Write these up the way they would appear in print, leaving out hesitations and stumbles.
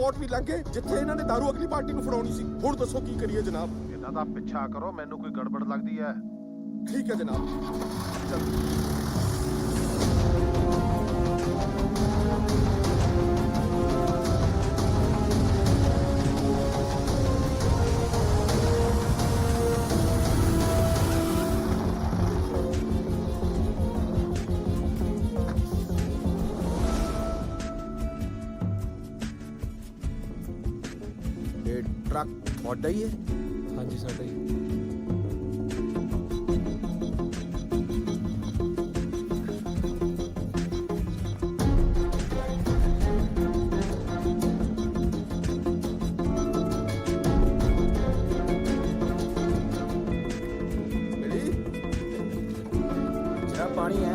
Vote ਵੀ ਲੰਘ ਗਏ ਜਿੱਥੇ ਇਹਨਾਂ ਨੇ ਦਾਰੂ ਅਗਲੀ ਪਾਰਟੀ ਨੂੰ ਫੜਾਉਣੀ ਸੀ। ਹੁਣ ਦੱਸੋ ਕੀ ਕਰੀਏ ਜਨਾਬ। ਇਹਨਾਂ ਦਾ ਪਿੱਛਾ ਕਰੋ, ਮੈਨੂੰ ਕੋਈ ਗੜਬੜ ਲੱਗਦੀ ਹੈ। ਠੀਕ ਹੈ ਜਨਾਬ। ਇਹ ਟਰੱਕ ਤੁਹਾਡਾ ਹੀ ਹੈ? ਹਾਂਜੀ ਸਾਡਾ ਹੀ। ਪਾਣੀ ਹੈ।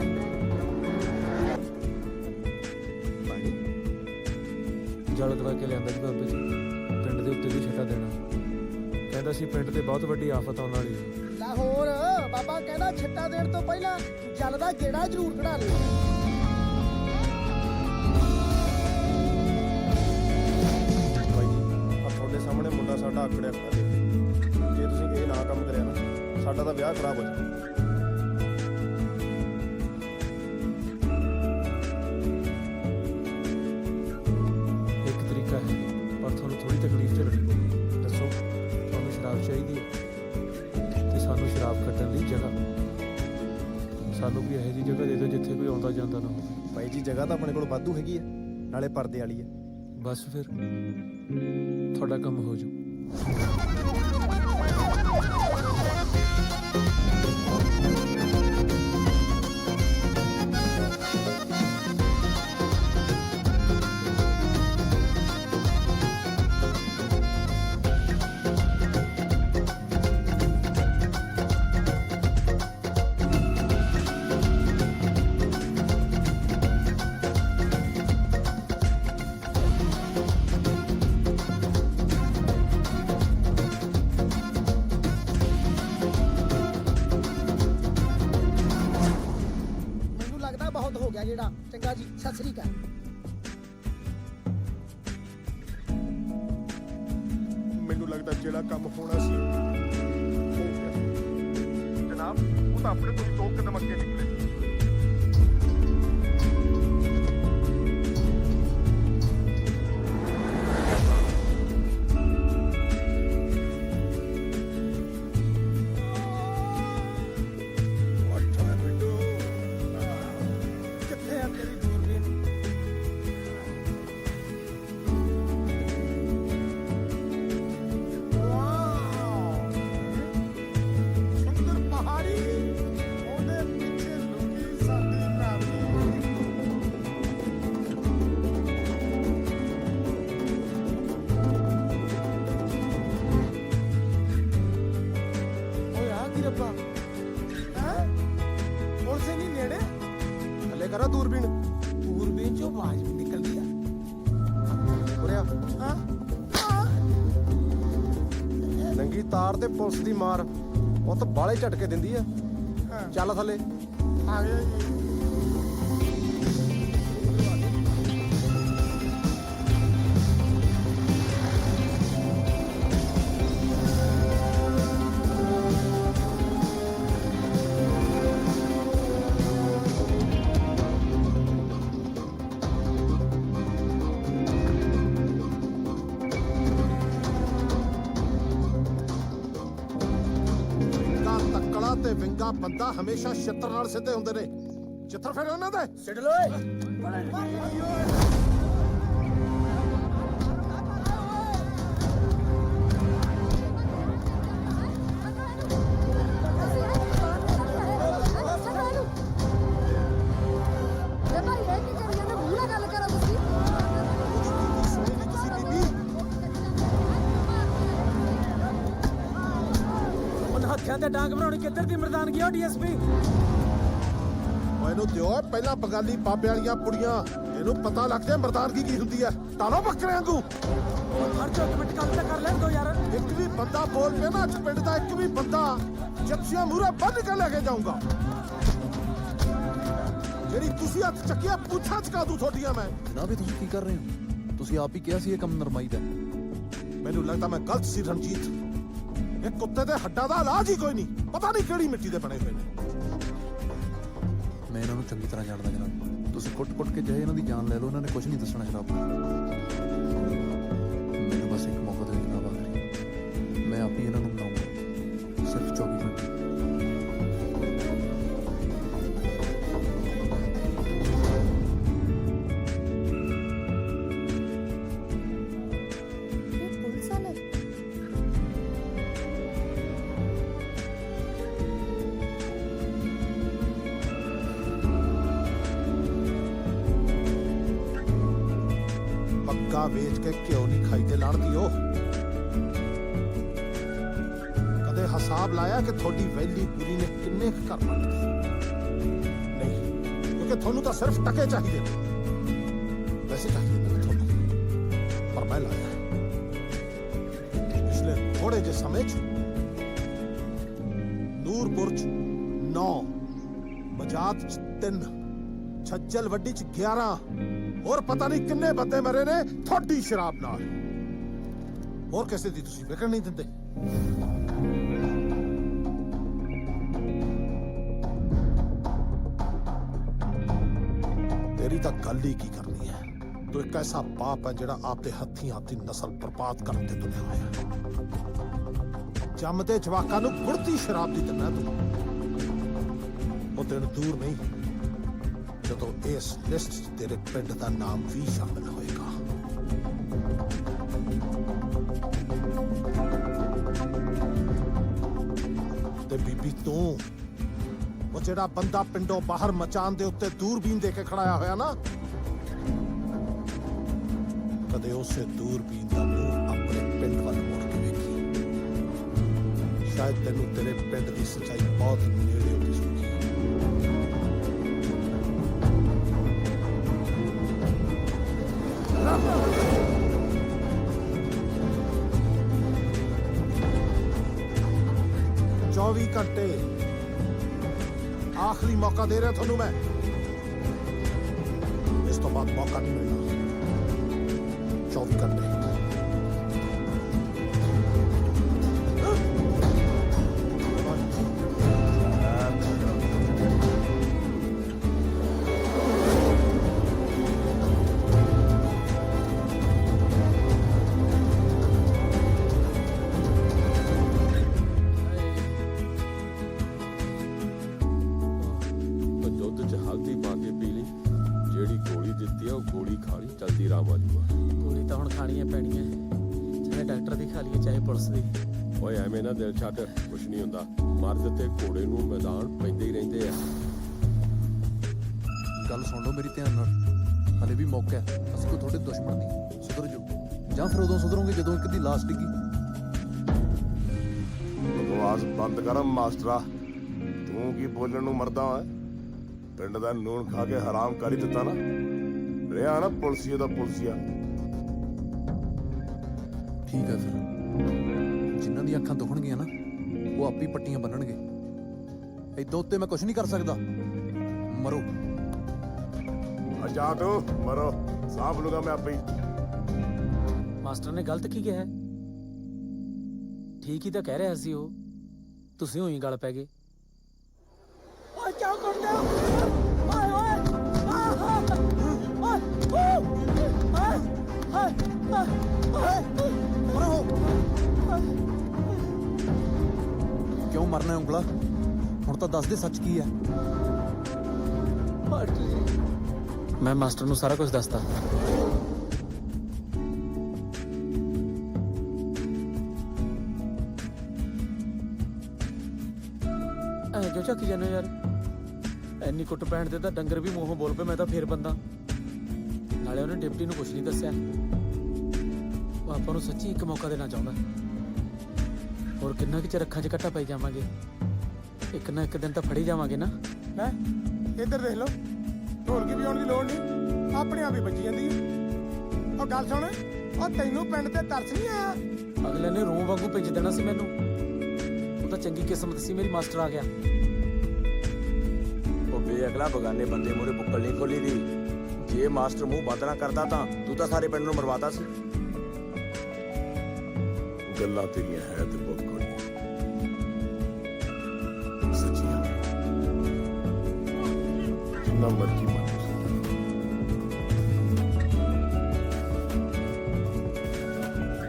ਜਲ ਦਵਾ ਕੇ ਲਿਆਂਦਾ ਜੀ ਬਾਬੇ ਜੀ। ਪਿੰਡ ਦੇ ਉੱਤੇ ਵੀ ਛੱਟਾ ਦੇਣਾ। ਕਹਿੰਦਾ ਸੀ ਪਿੰਡ ਤੇ ਬਹੁਤ ਵੱਡੀ ਆਫਤ ਆਉਣ ਵਾਲੀ ਹੈ। ਲਾਹੌਰ ਬਾਬਾ ਕਹਿੰਦਾ ਛੱਟਾ ਦੇਣ ਤੋਂ ਪਹਿਲਾਂ ਜਲ ਦਾ ਗੇੜਾ ਜ਼ਰੂਰ ਕਢਾ ਲਿਓ। ਭਾਈ ਜੀ ਆ ਤੁਹਾਡੇ ਸਾਹਮਣੇ ਮੁੰਡਾ ਸਾਡਾ ਆਕੜਿਆ ਖੜਾ ਜੇ ਤੁਸੀਂ ਇਹ ਨਾ ਕੰਮ ਕਰਿਆ ਨਾ ਸਾਡਾ ਤਾਂ ਵਿਆਹ ਖਰਾਬ ਹੋ ਜਾਊ। ਇੱਕ ਤਰੀਕਾ ਹੈ ਪਰ ਤੁਹਾਨੂੰ ਥੋੜੀ ਤਕਲੀਫ ਝੱਲਣੀ ਪਊ। ਦੱਸੋ ਤੁਹਾਨੂੰ ਸ਼ਰਾਬ ਚਾਹੀਦੀ ਹੈ ਤੇ ਸਾਨੂੰ ਸ਼ਰਾਬ ਕੱਢਣ ਦੀ ਜਗ੍ਹਾ। ਸਾਨੂੰ ਵੀ ਇਹੋ ਜਿਹੀ ਜਗ੍ਹਾ ਦੇ ਦਿਓ ਜਿੱਥੇ ਕੋਈ ਆਉਂਦਾ ਜਾਂਦਾ ਨਾ ਹੋਵੇ। ਭਾਈ ਜੀ ਜਗ੍ਹਾ ਤਾਂ ਆਪਣੇ ਕੋਲ ਵਾਧੂ ਹੈਗੀ ਹੈ, ਨਾਲੇ ਪਰਦੇ ਵਾਲੀ ਹੈ। ਬਸ ਫਿਰ ਤੁਹਾਡਾ ਕੰਮ ਹੋ ਜਾਊ। ਬਹੁਤ ਹੋ ਗਿਆ ਜਿਹੜਾ। ਚੰਗਾ ਜੀ, ਸਤਿ ਸ੍ਰੀ ਅਕਾਲ। ਮੈਨੂੰ ਲੱਗਦਾ ਜਿਹੜਾ ਕੰਮ ਹੋਣਾ ਸੀ ਹੋ ਗਿਆ। ਜਨਾਬ ਉਹ ਤਾਂ ਆਪਣੇ ਕੋਲ 2 ਕਦਮ ਅੱਗੇ ਨਿਕਲੇ। करा दूरबीन चो आवाज भी निकल गया। नंगी तार ते पुलिस दी मार ਉਹ ਤਾਂ ਬਾਲੇ ਝਟਕੇ ਦਿੰਦੀ ਆ। ਚੱਲ ਥੱਲੇ ਆ ਗਿਆ ਜੀ। ਤੇ ਵਿੰਗਾ ਬੰਦਾ ਹਮੇਸ਼ਾ ਛਿੱਤਰ ਨਾਲ ਸਿੱਧੇ ਹੁੰਦੇ ਨੇ। ਛਿੱਤਰ ਫਿਰ ਉਹਨਾਂ ਦੇ ਸਿੱਟ ਲੋਏ। ਹੱਥਾਂ ਤੇ ਡਾਂਗ ਬਣਾਉਣੀ ਕਿੱਧਰ ਦੀ ਮਰਦਾਨਗੀ ਆ ਡੀਐਸਪੀ? ਮੈਨੂੰ ਦਿਓ ਪਹਿਲਾਂ ਬੰਗਾਲੀ ਬਾਬੇ ਵਾਲੀਆਂ ਪੁੜੀਆਂ, ਇਹਨੂੰ ਪਤਾ ਲੱਗ ਜਾਏ ਮਰਦਾਨਗੀ ਕੀ ਹੁੰਦੀ ਹੈ। ਟਾਲੋ ਬੱਕਰਿਆਂ ਵਾਂਗੂ ਹਰ ਚੌਕ ਮਿੰਟ ਕੰਮ ਤਾਂ ਕਰ ਲੈਣ ਦੋ ਯਾਰ। ਇੱਕ ਵੀ ਬੰਦਾ ਬੋਲ ਪਿਆ ਨਾ ਅੱਜ ਪਿੰਡ ਦਾ, ਇੱਕ ਵੀ ਬੰਦਾ ਜੱਫੀਆਂ ਮੂਹਰੇ ਬੰਨ ਕੇ ਲੈ ਕੇ ਜਾਊਂਗਾ। ਜਿਹੜੀ ਤੁਸੀਂ ਹੱਥ ਚੱਕਿਆ ਪੁੱਛਾਂ ਚਕਾ ਦੂੰ ਤੁਹਾਡੀਆਂ ਮੈਂ। ਜਨਾਬ ਇਹ ਤੁਸੀਂ ਕੀ ਕਰ ਰਹੇ ਹੋ? ਤੁਸੀਂ ਆਪ ਹੀ ਕਿਹਾ ਸੀ ਇਹ ਕੰਮ ਨਰਮਾਈ ਦਾ ਹੈ। ਮੈਨੂੰ ਲੱਗਦਾ ਮੈਂ ਗਲਤ ਸੀ ਰਣਜੀਤ। ਇਹ ਕੁੱਤੇ ਦੇ ਹੱਡਾਂ ਦਾ ਇਲਾਜ ਹੀ ਕੋਈ ਨਹੀਂ। ਪਤਾ ਨਹੀਂ ਕਿਹੜੀ ਮਿੱਟੀ ਦੇ ਬਣੇ ਹੋਏ ਨੇ। ਮੈਂ ਇਹਨਾਂ ਨੂੰ ਚੰਗੀ ਤਰ੍ਹਾਂ ਜਾਣਦਾ ਜਨਾਬ। ਤੁਸੀਂ ਕੁੱਟ-ਕੁੱਟ ਕੇ ਚਾਹੇ ਇਹਨਾਂ ਦੀ ਜਾਨ ਲੈ ਲਓ, ਇਹਨਾਂ ਨੇ ਕੁਝ ਨਹੀਂ ਦੱਸਣਾ ਸ਼ਰਾਬ ਨੂੰ। ਮੈਨੂੰ ਬਸ ਇੱਕ ਮੌਕਾ ਦਿਓ ਜਨਾਬ ਆਖਰੀ। ਮੈਂ ਆਪ ਹੀ ਇਹਨਾਂ ਨੂੰ ਮਨਾਉਂਗਾ ਸਿਰਫ 24 ਘੰਟੇ। ਇਹ ਪੁਲਿਸ ਵਾਲੇ ਪੱਗਾ ਵੇਚ ਕੇ ਘਿਓ ਨਹੀਂ ਖਾਈਦੇ ਲਾਣਦੀ ਉਹ। ਕਦੇ ਹਿਸਾਬ ਲਾਇਆ ਕਿ ਤੁਹਾਡੀ ਵੈਲੀ ਪੂਰੀ ਨੇ ਕਿੰਨੇ ਕੁ ਘਰ ਪੱਟ ਨਹੀਂ, ਕਿਉਂਕਿ ਤੁਹਾਨੂੰ ਤਾਂ ਸਿਰਫ ਟਕੇ ਚਾਹੀਦੇ ਨੇ। ਵੈਸੇ ਚਾਹੀਦੇ ਨੇ ਤੁਹਾਨੂੰ, ਪਰ ਮੈਂ ਲਾਇਆ ਪਿਛਲੇ ਥੋੜੇ ਜਿਹੇ ਸਮੇਂ 'ਚ ਨੂਰਪੁਰ 'ਚ 9, ਮਜਾਤ 'ਚ 3, ਛੱਜਲ ਵੱਡੀ 'ਚ 11 ਹੋਰ ਪਤਾ ਨਹੀਂ ਕਿੰਨੇ ਬੰਦੇ ਮਰੇ ਨੇ ਤੁਹਾਡੀ ਸ਼ਰਾਬ ਨਾਲ। ਹੋਰ ਕਿਸੇ ਦੀ ਤੁਸੀਂ ਵਿਕਣ ਨਹੀਂ ਦਿੰਦੇ। ਤੇਰੀ ਤਾਂ ਗੱਲ ਹੀ ਕੀ ਕਰਨੀ ਹੈ। ਤੂੰ ਇੱਕ ਐਸਾ ਬਾਪ ਹੈ ਜਿਹੜਾ ਆਪਦੇ ਹੱਥੀਂ ਆਪਦੀ ਨਸਲ ਬਰਬਾਦ ਕਰਨ ਤੇ ਤੁਲਿਆ ਹੋਇਆ। ਜੰਮਦੇ ਜਵਾਕਾਂ ਨੂੰ ਗੁੜਤੀ ਸ਼ਰਾਬ ਦੀ ਦਿੰਦਾ ਤੂੰ। ਉਹ ਦਿਨ ਦੂਰ ਨਹੀਂ ਜਦੋਂ ਇਸ ਲਿਸਟ 'ਚ ਤੇਰੇ ਪਿੰਡ ਦਾ ਨਾਮ ਵੀ ਸ਼ਾਮਿਲ ਹੋਏਗਾ। ਤੇ ਬੀਬੀ ਤੂੰ, ਉਹ ਜਿਹੜਾ ਬੰਦਾ ਪਿੰਡੋਂ ਬਾਹਰ ਮਚਾਨ ਦੇ ਉੱਤੇ ਦੂਰਬੀਨ ਦੇ ਕੇ ਖੜਾਇਆ ਹੋਇਆ ਨਾ, ਕਦੇ ਉਸੇ ਦੂਰਬੀਨ ਦਾ ਮੂੰਹ ਆਪਣੇ ਪਿੰਡ ਵੱਲ ਮੁੜ ਕੇ ਵੇਖੀ। ਸ਼ਾਇਦ ਤੈਨੂੰ ਤੇਰੇ ਪਿੰਡ ਦੀ ਸੱਚਾਈ ਬਹੁਤ ਨੇੜੇ ਹੋ ਦਿਸੂਗੀ। 24 ਘੰਟੇ ਆਖਰੀ ਮੌਕਾ ਦੇ ਰਿਹਾ ਤੁਹਾਨੂੰ ਮੈਂ। ਇਸ ਤੋਂ ਬਾਅਦ ਮੌਕਾ ਨਹੀਂ ਮਿਲਣਾ। 24 ਘੰਟੇ। ਦੁੱਧ 'ਚ ਹਲਦੀ ਪਾ ਕੇ ਪੀ ਲਈ। ਜਿਹੜੀ ਗੋਲੀ ਦਿੱਤੀ ਆ ਉਹ ਗੋਲੀ ਖਾ ਲਈ, ਜਲਦੀ ਆਰਾਮ ਆ ਜਾਊਗਾ। ਗੋਲੀ ਤਾਂ ਹੁਣ ਖਾਣੀਆਂ ਪੈਣੀਆਂ, ਚਾਹੇ ਡਾਕਟਰ ਦੀ ਖਾ ਲਈਏ ਚਾਹੇ ਪੁਲਿਸ ਦੀ। ਓਏ ਐਵੇਂ ਨਾ ਦਿਲ ਛੱਡ, ਕੁਛ ਨਹੀਂ ਹੁੰਦਾ। ਮਰਦ ਤੇ ਘੋੜੇ ਨੂੰ ਮੈਦਾਨ ਪੈਂਦੇ ਹੀ ਰਹਿੰਦੇ ਆ। ਗੱਲ ਸੁਣ ਲਓ ਮੇਰੀ ਧਿਆਨ ਨਾਲ, ਹਲੇ ਵੀ ਮੌਕਾ ਹੈ। ਅਸੀਂ ਕੋਈ ਤੁਹਾਡੇ ਦੁਸ਼ਮਣ ਨਹੀਂ, ਸੁਧਰ ਜਾਓ। ਜਾਂ ਫਿਰ ਉਦੋਂ ਸੁਧਰੋਗੇ ਜਦੋਂ ਇੱਕ ਦੀ ਲਾਸ਼ ਡਿੱਗੀ। ਬਕਵਾਸ ਬੰਦ ਕਰ ਮਾਸਟਰਾ। ਤੂੰ ਕੀ ਬੋਲਣ ਨੂੰ ਮਰਦਾ ਹੈ? ਪਿੰਡ ਦਾ ਨੂਣ ਖਾ ਕੇ ਹਰਾਮ ਕਰ ਹੀ ਦਿੱਤਾ ਨਾ। ਰਿਹਾ ਨਾ ਪੁਲਸੀਏ ਦਾ ਪੁਲਸੀਆ। ਠੀਕ ਹੈ ਫਿਰ, ਜਿਨ੍ਹਾਂ ਦੀਆਂ ਅੱਖਾਂ ਦੁਖਣਗੀਆਂ ਨਾ ਉਹ ਆਪੀ ਪੱਟੀਆਂ ਬੰਨਣਗੇ। ਏਦਾਂ ਉੱਤੇ ਮੈਂ ਕੁਝ ਨਹੀਂ ਕਰ ਸਕਦਾ। ਮਰੋ। ਜਾ ਤੂੰ ਮਰੋ, ਸਾਂਭ ਲੂਗਾ ਮੈਂ ਆਪੇ ਹੀ। ਮਾਸਟਰ ਨੇ ਗਲਤ ਕੀ ਕਿਹਾ ਹੈ? ਠੀਕ ਹੀ ਤਾਂ ਕਹਿ ਰਿਹਾ ਸੀ ਉਹ। ਤੁਸੀਂ ਹੋਈ ਗੱਲ ਪੈ ਗਏ। ਓਏ ਕਿਆ ਕਰਦਾ? ਓਏ ਓਏ ਕਿਉਂ ਮਰਨਾ ਹੈ ਉਂਗਲਾ? ਹੁਣ ਤਾਂ ਦੱਸ ਦੇ ਸੱਚ ਕੀ ਹੈ। ਮੈਂ ਮਾਸਟਰ ਨੂੰ ਸਾਰਾ ਕੁਝ ਦੱਸਦਾ। ਕਿਉਂ ਝੱਕੀ ਜਾਂਦੇ ਹੋ ਯਾਰ? ਇੰਨੀ ਕੁੱਟ ਪੈਣ ਤੇ ਤਾਂ ਡੰਗਰ ਵੀ ਮੂੰਹੋਂ ਬੋਲ ਪਏ। ਮੈਂ ਤਾਂ ਫੇਰ ਬੰਦਾ। ਨਾਲੇ ਉਹਨੇ ਡਿਪਟੀ ਨੂੰ ਕੁਝ ਨਹੀਂ ਦੱਸਿਆ। ਉਹ ਆਪਾਂ ਨੂੰ ਸੱਚੀ ਇੱਕ ਮੌਕਾ ਦੇਣਾ ਚਾਹੁੰਦਾ। ਹੋਰ ਕਿੰਨਾ ਕੁ ਚਿਰ ਅੱਖਾਂ 'ਚ ਘੱਟਾ ਪਾਈ ਜਾਵਾਂਗੇ? ਇੱਕ ਨਾ ਇੱਕ ਦਿਨ ਤਾਂ ਫੜੀ ਜਾਵਾਂਗੇ ਨਾ। ਹੈ ਇੱਧਰ ਦੇਖ ਲਓ, ਢੋਲਕੀ ਵਜਾਉਣ ਦੀ ਲੋੜ ਨਹੀਂ, ਆਪਣੇ ਆਪ ਹੀ ਵੱਜੀ ਜਾਂਦੀ ਹੈ। ਉਹ ਗੱਲ ਸੁਣ, ਉਹ ਤੈਨੂੰ ਪਿੰਡ ਤੇ ਤਰਸ ਨਹੀਂ ਆਇਆ? ਅਗਲੇ ਨੇ ਰੂਹ ਵਾਂਗੂ ਭੇਜ ਦੇਣਾ ਸੀ ਮੈਨੂੰ। ਉਹ ਤਾਂ ਚੰਗੀ ਕਿਸਮਤ ਸੀ ਮੇਰੀ, ਮਾਸਟਰ ਆ ਗਿਆ। ਉਹ ਬੇਅਕਲਾ ਬਗਾਨੇ ਬੰਦੇ ਮੂਹਰੇ ਬੁੱਕਲ ਨਹੀਂ ਖੋਲੀ ਦੀ। ਜੇ ਮਾਸਟਰ ਮੂੰਹ ਬੰਦ ਨਾ ਕਰਦਾ ਤਾਂ ਤੂੰ ਤਾਂ ਸਾਰੇ ਪਿੰਡ ਨੂੰ ਮਰਵਾਤਾ ਸੀ। ਗੱਲਾਂ ਤੇਰੀਆਂ ਹੈ ਤੇ ਬਹੁਤ ਕੋੜੀਆਂ ਸੱਚੀਆਂ ਜਿੰਨਾ ਮਰਜ਼ੀ ਮੰਨ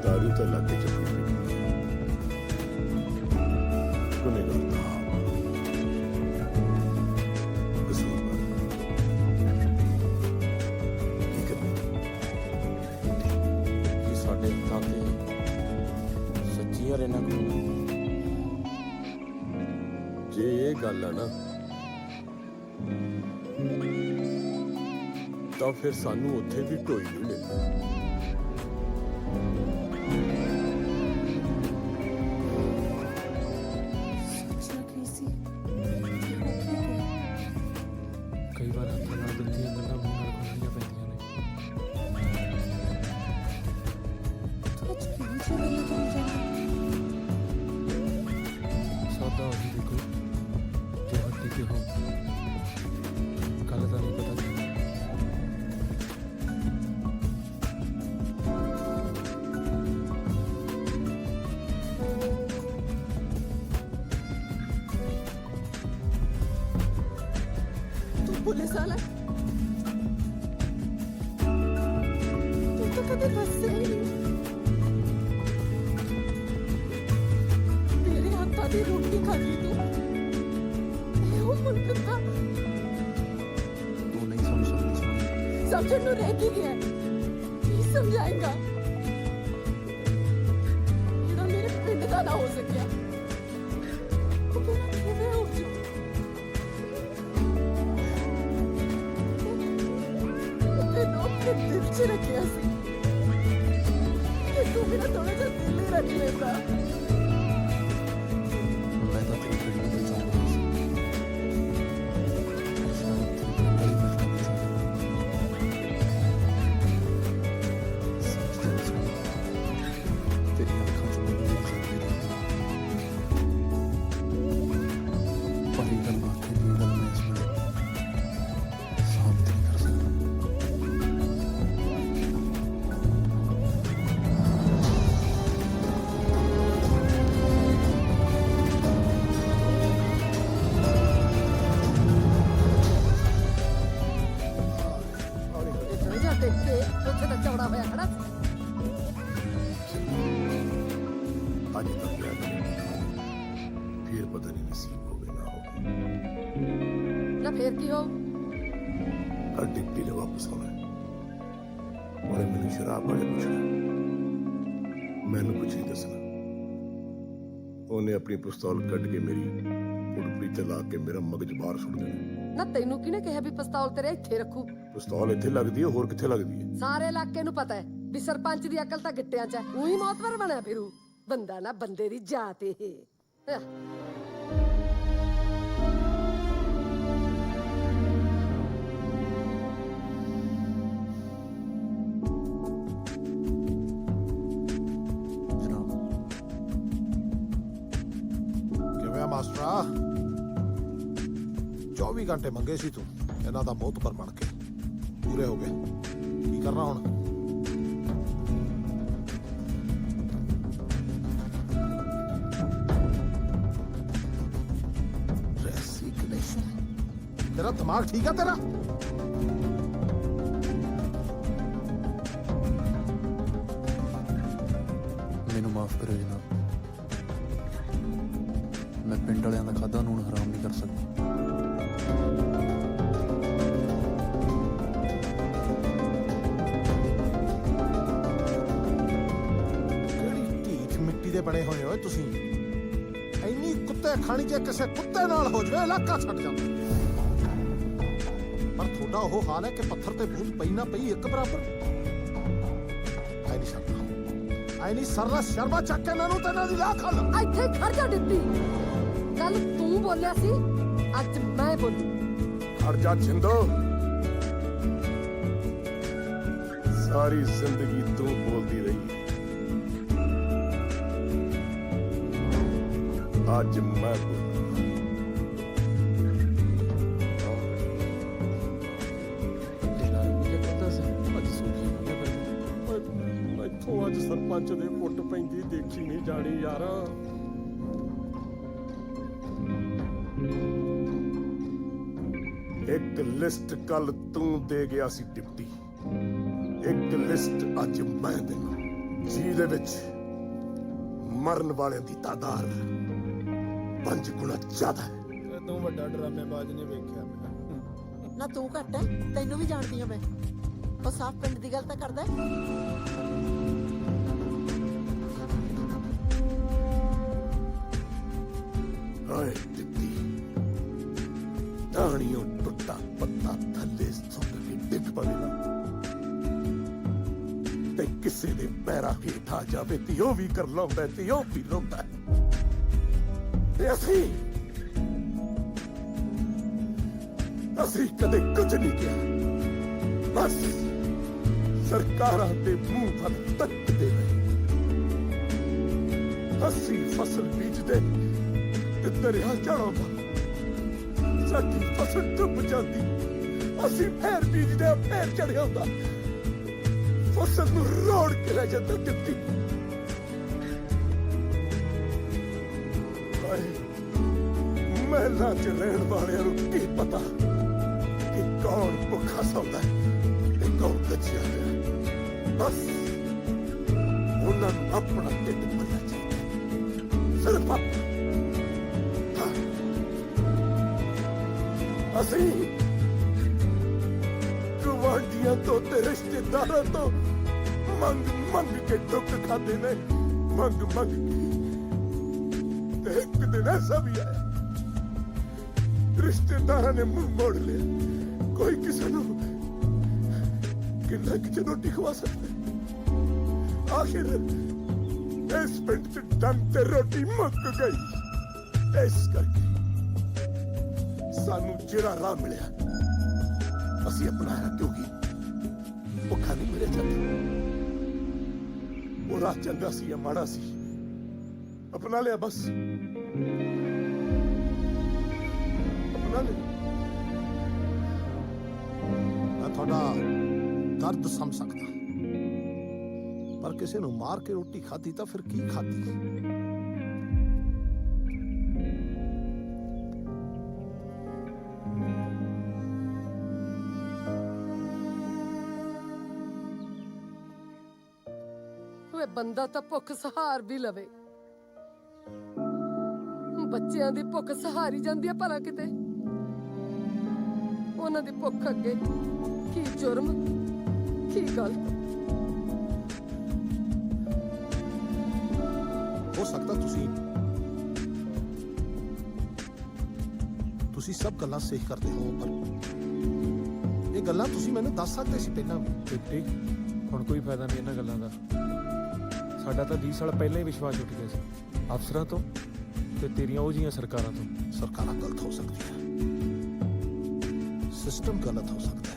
ਦਾਰੂ ਤਾਂ ਲੱਗ ਕੇ ਚੱਲਦੀ ਕੋਨੇ ਕਰਦਾ ਕਸੂਰ ਕੀ ਕਰਨਾ ਕਿ ਸਾਡੇ ਹੱਥਾਂ ਤੇ ਸੱਚੀਆਂ ਰਹਿਣਾ ਕੋਈ। ਜੇ ਇਹ ਗੱਲ ਆ ਨਾ ਤਾਂ ਫਿਰ ਸਾਨੂੰ ਉੱਥੇ ਵੀ ਢੋਈ ਨਹੀਂ ਮਿਲਦੀ। ਕਈ ਵਾਰ ਹੱਥਾਂ ਨਾਲ ਦਿੱਤੀਆਂ ਗੱਲਾਂ ਮੂੰਹ ਨਾਲ ਖੋਲਣੀਆਂ ਪੈਂਦੀਆਂ ਨੇ। ਸੌਦਾ ਉਹੀ ਦੇਖੋ ਜੋ ਹੱਟੀ ਤੇ ਹੋ। ਕੱਲ ਦਾ ਨਹੀਂ ਪਤਾ ਕੀ तू पुलिस वाला तू तो कभी हंसे ही नहीं। तेरे हाथा दी रोटी खाती तू वो मुल्क था ਤੂੰ ਨਹੀਂ ਸਮਝ ਸਕਦੀ। समझने ਨੂੰ रह की गया ਕੀ ਸਮਝਾਏਗਾ ਜਿਹੜਾ ਮੇਰੇ ਪਿੰਡ ਦਾ ਨਾ ਹੋ ਸਕਿਆ ਉਹ ਮੇਰਾ ਕਿਵੇਂ ਹੋ ਜੂ। ਤੈਨੂੰ ਆਪਣੇ ਦਿਲ 'ਚ ਰੱਖਿਆ ਸੀ ਕਿ ਤੂੰ ਮੇਰਾ ਥੋੜਾ ਜਿਹਾ ਦਿਲ ਹੀ ਰੱਖ ਲੈਂਦਾ। ਮੈਂ ਤਾਂ ਤੇਰੀ ਕੁੜੀ ਨੂੰ ਬਚਾਉਂਦਾ ਸੀ। ਸ਼ਾਇਦ ਤੇਰੀ ਕੁੜੀ ਨੂੰ ਬਚਾਉਣਾ ਚਾਹੁੰਦਾ। ਸੱਚ ਦੱਸ, ਤੇਰੀਆਂ ਅੱਖਾਂ 'ਚ ਮੈਨੂੰ ਦੇਖ ਸਕਦੀ ਰਹੀ। ਪਰ ਇਹ ਗੱਲ ਵਾਕਈ ਦੀ ਗੱਲ ਮੈਂ ਇਸ ਵੇਲੇ ਸਾਬਤ ਨਹੀਂ ਕਰ ਸਕਦਾ। ਇਤਨਾ ਜਿਹਾ ਦੇਖ ਕੇ ਉੱਥੇ ਤਾਂ ਚੌੜਾ ਹੋਇਆ ਖੜਾ ਸੀ। ਅੱਜ ਤੱਕ ਯਾਦ ਨਹੀਂ ਫਿਰ ਪਤਾ ਨਹੀਂ ਨਸੀਬ ਹੋਵੇ ਨਾ ਹੋਵੇ। ਨਾ ਫੇਰ ਕੀ ਹੋ ਕੱਲ ਡਿਪਟੀ ਨੇ ਵਾਪਸ ਆਉਣਾ ਹੈ। ਉਹਨੇ ਮੈਨੂੰ ਸ਼ਰਾਬ ਬਾਰੇ ਪੁੱਛਣਾ। ਮੈਨੂੰ ਕੁਝ ਨਹੀਂ ਦੱਸਣਾ। ਉਹਨੇ ਆਪਣੀ ਪਿਸਤੌਲ ਕੱਢ ਕੇ ਮੇਰੀ ਕੁੜਪੀ ਤੇ ਲਾ ਕੇ ਮੇਰਾ ਮਗਜ ਬਾਹਰ ਸੁੱਟ ਦੇਣਾ। ਨਾ ਤੈਨੂੰ ਕਿਹਨੇ ਕਿਹਾ ਵੀ ਪਿਸਤੌਲ ਤੇਰੇ ਇੱਥੇ ਰੱਖੂ। ਪਿਸਤੌਲ ਇੱਥੇ ਲੱਗਦੀ ਹੈ, ਹੋਰ ਕਿੱਥੇ ਲੱਗਦੀ ਹੈ? ਸਾਰੇ ਇਲਾਕੇ ਨੂੰ ਪਤਾ ਹੈ ਵੀ ਸਰਪੰਚ ਦੀ ਅਕਲ ਤਾਂ ਗਿੱਟਿਆਂ 'ਚ ਹੈ। ਉਹੀ ਮੌਤਵਰ ਬਣਿਆ ਫਿਰੂ ਬੰਦਾ ਨਾ ਬੰਦੇ ਦੀ ਜਾਤ ਇਹ ਆਹ, ਜਨਾਬ ਕਿਵੇਂ ਆ ਮਾਸਟਰਾ? 24 ਘੰਟੇ ਮੰਗੇ ਸੀ ਤੂੰ ਇਹਨਾਂ ਦਾ ਮੋਹਤਬਰ ਬਣ ਕੇ, ਪੂਰੇ ਹੋ ਗਏ। ਕੀ ਕਰਨਾ ਹੁਣ? ਰੈਸਿਗਨੇਸ਼ਨ। ਤੇਰਾ ਦਿਮਾਗ ਠੀਕ ਆ ਤੇਰਾ? ਮੈਨੂੰ ਮਾਫ ਕਰਿਓ ਜਨਾਬ। ਮੈਂ ਪਿੰਡ ਵਾਲਿਆਂ ਦਾ ਖਾਧਾ ਨੂਣ ਹਰਾਮ ਨਹੀਂ ਕਰ ਸਕਦਾ। ਕਿਹੜੀ ਢੀਠ ਮਿੱਟੀ ਦੇ ਬਣੇ ਹੋਏ ਹੋ ਤੁਸੀਂ? ਇੰਨੀ ਕੁੱਤੇ ਖਾਣੀ ਜੇ ਕਿਸੇ ਕੁੱਤੇ ਨਾਲ ਹੋ ਜਾਵੇ ਇਲਾਕਾ ਛੱਡ ਜਾਂਦਾ। ਪਰ ਤੁਹਾਡਾ ਉਹ ਹਾਲ ਹੈ ਕਿ ਪੱਥਰ ਤੇ ਬੂੰਦ ਪਈ ਨਾ ਪਈ ਇੱਕ ਬਰਾਬਰ। ਆਈ ਨਹੀਂ ਸਰਨਾ ਸ਼ਰਮਾ ਚੱਕ ਕੇ ਇਹਨਾਂ ਨੂੰ ਤੇ ਇਹਨਾਂ ਦੀ ਲਾਹ ਖਾ ਲਾ। ਇੱਥੇ ਖੜ ਜਾ ਡਿੱਪੀ। ਕੱਲ ਤੂੰ ਬੋਲਿਆ ਸੀ ਅੱਜ ਮੈਂ ਬੋਲੂ। ਹਟ ਜਾ ਛਿੰਦੋ। ਸਾਰੀ ਜ਼ਿੰਦਗੀ ਤੂੰ ਬੋਲਦੀ ਰਹੀ। ਅੱਜ ਮੈਂ ਬੋਲੂ। ਤੇਰਾ ਸਰਪੰਚ ਦੇ ਪੁੱਟ ਪੈਂਦੀ ਦੇਖੀ ਨਹੀਂ ਜਾਣੀ ਯਾਰ। ਇੱਕ ਲਿਸਟ ਕੱਲ ਤੂੰ ਦੇ ਗਿਆ ਸੀ ਡਿਪਟੀ, ਇੱਕ ਲਿਸਟ ਅੱਜ ਮੈਂ ਦੇਣਾ, ਜਿਹਦੇ ਵਿੱਚ ਮਰਨ ਵਾਲਿਆਂ ਦੀ ਤਾਦਾਦ 5 ਗੁਣਾ ਜ਼ਿਆਦਾ ਹੈ। ਤੂੰ ਵੱਡਾ ਡਰਾਮੇਬਾਜ਼ ਨਹੀਂ ਵੇਖਿਆ ਮੈਂ। ਨਾ ਤੂੰ ਘੱਟ ਹੈ, ਤੈਨੂੰ ਵੀ ਜਾਣਦੀ ਹਾਂ ਮੈਂ। ਉਹ ਸਾਫ ਪਿੰਡ ਦੀ ਗੱਲ ਤਾਂ ਕਰਦਾ ਹੈ। ਹਾਏ ਡਿਪਟੀ, ਟਾਹਣੀਓਂ ਟੁੱਟਾ ਪੱਤਾ ਥੱਲੇ ਸੁੱਟ ਕੇ ਡਿੱਗ ਪਵੇ ਨਾ, ਤੇ ਕਿਸੇ ਦੇ ਪੈਰਾਂ ਹੇਠ ਆ ਜਾਵੇ ਤੇ ਉਹ ਵੀ ਕਰ ਲਾਉਂਦਾ ਤੇ ਉਹ ਵੀ ਲਾਉਂਦਾ। ਤੇ ਅਸੀਂ ਕਦੇ ਕੁਝ ਨਹੀਂ ਕਿਹਾ, ਬਸ ਸਰਕਾਰਾਂ ਦੇ ਮੂੰਹ ਵੱਲ ਤੱਕਦੇ ਰਹੇ। ਅਸੀਂ ਫਸਲ ਬੀਜਦੇ ਤੇ ਦਰਿਆ ਚੜਾਉਂਦਾ, ਸਾਡੀ ਫਸਲ ਡੁੱਬ ਜਾਂਦੀ, ਅਸੀਂ ਫੇਰ ਬੀਜਦੇ ਫੇਰ ਚੜਿਆ ਹੁੰਦਾ, ਫਸਲ ਨੂੰ ਰੋੜ ਕੇ ਲੈ ਜਾਂਦਾ ਡਿਪਟੀ। ਮਹਿਲਾਂ ਚ ਰਹਿਣ ਵਾਲਿਆਂ ਨੂੰ ਕੀ ਪਤਾ ਕਿ ਕੌਣ ਭੁੱਖਾ ਸੌਂਦਾ ਤੇ ਕੌਣ ਕੱਚਿਆ ਹੋਇਆ। ਬਸ ਉਹਨਾਂ ਨੂੰ ਆਪਣਾ ਢਿੱਡ ਭਰਨਾ ਚਾਹੀਦਾ, ਸਿਰਫ ਆਪਣਾ। ਹਾਂ, ਅਸੀਂ ਗੁਆਂਢੀਆਂ ਤੋਂ ਤੇ ਰਿਸ਼ਤੇਦਾਰਾਂ ਤੋਂ ਮੰਗ ਕੇ ਦੁੱਖ ਖਾਦੇ ਨੇ, ਮੰਗ ਕੇ। ਤੇ ਇੱਕ ਦਿਨ ਐਸਾ ਵੀ ਆਇਆ, ਰਿਸ਼ਤੇਦਾਰਾਂ ਨੇ ਮੂੰਹ ਮੋੜ ਲਿਆ। ਕੋਈ ਕਿਸੇ ਨੂੰ ਕਿੰਨਾ ਕਿ ਰੋਟੀ ਖਵਾ ਸਕਦਾ। ਆਖਿਰ ਇਸ ਪਿੰਡ ਚ ਡੰਗ ਤੇ ਰੋਟੀ ਮੁੱਕ ਗਈ। ਇਸ ਕਰਕੇ ਸਾਨੂੰ ਜਿਹੜਾ ਰਾਹ ਮਿਲਿਆ ਅਸੀਂ ਅਪਣਾਇਆ, ਕਿਉਂਕਿ ਭੁੱਖਾ ਨਹੀਂ ਮਰਿਆ ਜਾਂਦਾ। ਉਹ ਰਾਹ ਚੰਗਾ ਸੀ ਜਾਂ ਮਾੜਾ ਸੀ, ਅਪਣਾ ਲਿਆ ਬਸ, ਅਪਣਾ ਲਿਆ। ਮੈਂ ਤੁਹਾਡਾ ਦਰਦ ਸਮਝ ਸਕਦਾ, ਪਰ ਕਿਸੇ ਨੂੰ ਮਾਰ ਕੇ ਰੋਟੀ ਖਾਧੀ ਤਾਂ ਫਿਰ ਕੀ ਖਾਧੀ? ਵੇ ਬੰਦਾ ਤਾਂ ਭੁੱਖ ਸਹਾਰ ਵੀ ਲਵੇ, ਬੱਚਿਆਂ ਦੀ ਭੁੱਖ ਸਹਾਰੀ ਜਾਂਦੀ ਆ ਭਲਾ ਕਿਤੇ। ਉਹਨਾਂ ਦੀ ਭੁੱਖ ਅੱਗੇ ਕੀ ਜੁਰਮ, ਕੀ ਗਲਤ। ਹੋ ਸਕਦਾ ਤੁਸੀਂ ਸਭ ਗੱਲਾਂ ਸਹੀ ਕਰਦੇ ਹੋ, ਪਰ ਇਹ ਗੱਲਾਂ ਤੁਸੀਂ ਮੈਨੂੰ ਦੱਸ ਸਕਦੇ ਸੀ ਪਹਿਲਾਂ ਵੀ। ਡਿਪਟੀ, ਹੁਣ ਕੋਈ ਫਾਇਦਾ ਨਹੀਂ ਇਹਨਾਂ ਗੱਲਾਂ ਦਾ। ਸਾਡਾ ਤਾਂ 20 ਸਾਲ ਪਹਿਲਾਂ ਹੀ ਵਿਸ਼ਵਾਸ ਉੱਠ ਗਿਆ ਸੀ, ਅਫਸਰਾਂ ਤੋਂ ਤੇ ਤੇਰੀਆਂ ਉਹ ਜੀਆਂ ਸਰਕਾਰਾਂ ਤੋਂ। ਸਰਕਾਰਾਂ ਗਲਤ ਹੋ ਸਕਦੀਆਂ, ਸਿਸਟਮ ਗਲਤ ਹੋ ਸਕਦਾ ਹੈ।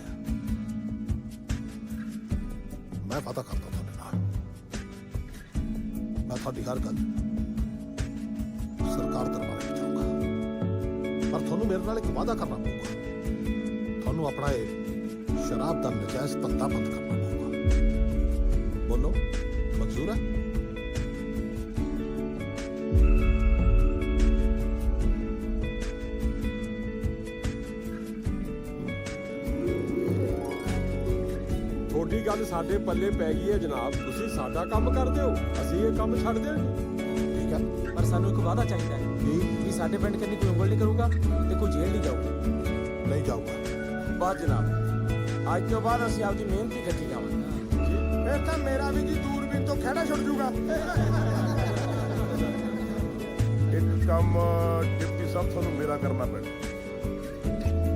ਮੈਂ ਵਾਅਦਾ ਕਰਦਾ ਤੁਹਾਡੇ ਨਾਲ, ਮੈਂ ਤੁਹਾਡੀ ਹਰ ਗੱਲ ਸਰਕਾਰ ਦਰਬਾਰ ਪਹੁੰਚਾਊਂਗਾ, ਪਰ ਤੁਹਾਨੂੰ ਮੇਰੇ ਨਾਲ ਇੱਕ ਵਾਅਦਾ ਕਰਨਾ ਪਊਗਾ। ਤੁਹਾਨੂੰ ਆਪਣਾ ਇਹ ਸ਼ਰਾਬ ਦਾ ਨਜਾਇਜ਼ ਧੰਦਾ ਬੰਦ ਕਰਨਾ ਪਊਗਾ। ਬੋਲੋ, ਮਨਜ਼ੂਰ ਹੈ? ਤੁਹਾਡੀ ਗੱਲ ਸਾਡੇ ਪੱਲੇ ਪੈ ਗਈ ਹੈ ਜਨਾਬ, ਤੁਸੀਂ ਸਾਡਾ ਕੰਮ ਕਰਦੇ ਹੋ, ਅਸੀਂ ਇਹ ਕੰਮ ਛੱਡ ਦਿਆਂਗੇ। ਠੀਕ ਹੈ, ਪਰ ਸਾਨੂੰ ਇੱਕ ਵਾਅਦਾ ਚਾਹੀਦਾ ਹੈ ਵੀ ਸਾਡੇ ਪਿੰਡ ਕੰਨੀ ਕੋਈ ਉਂਗਲ ਨਹੀਂ ਕਰੂਗਾ ਤੇ ਕੋਈ ਜੇਲ੍ਹ ਨਹੀਂ ਜਾਊਗਾ। ਨਹੀਂ ਜਾਊਗਾ। ਬਾਤ ਜਨਾਬ, ਅੱਜ ਤੋਂ ਬਾਅਦ ਅਸੀਂ ਆਪਦੀ ਮਿਹਨਤ ਹੀ ਕੱਟੀ ਜਾਵਾਂਗੇ। ਫਿਰ ਤਾਂ ਮੇਰਾ ਵੀ ਜੀ ਦੂਰਬੀਨ ਤੋਂ ਖਹਿੜਾ ਛੁੱਟ ਜੂਗਾ। ਇੱਕ ਕੰਮ ਡਿਪਟੀ ਸਾਹਿਬ ਤੁਹਾਨੂੰ ਮੇਰਾ ਕਰਨਾ ਪੈਣਾ।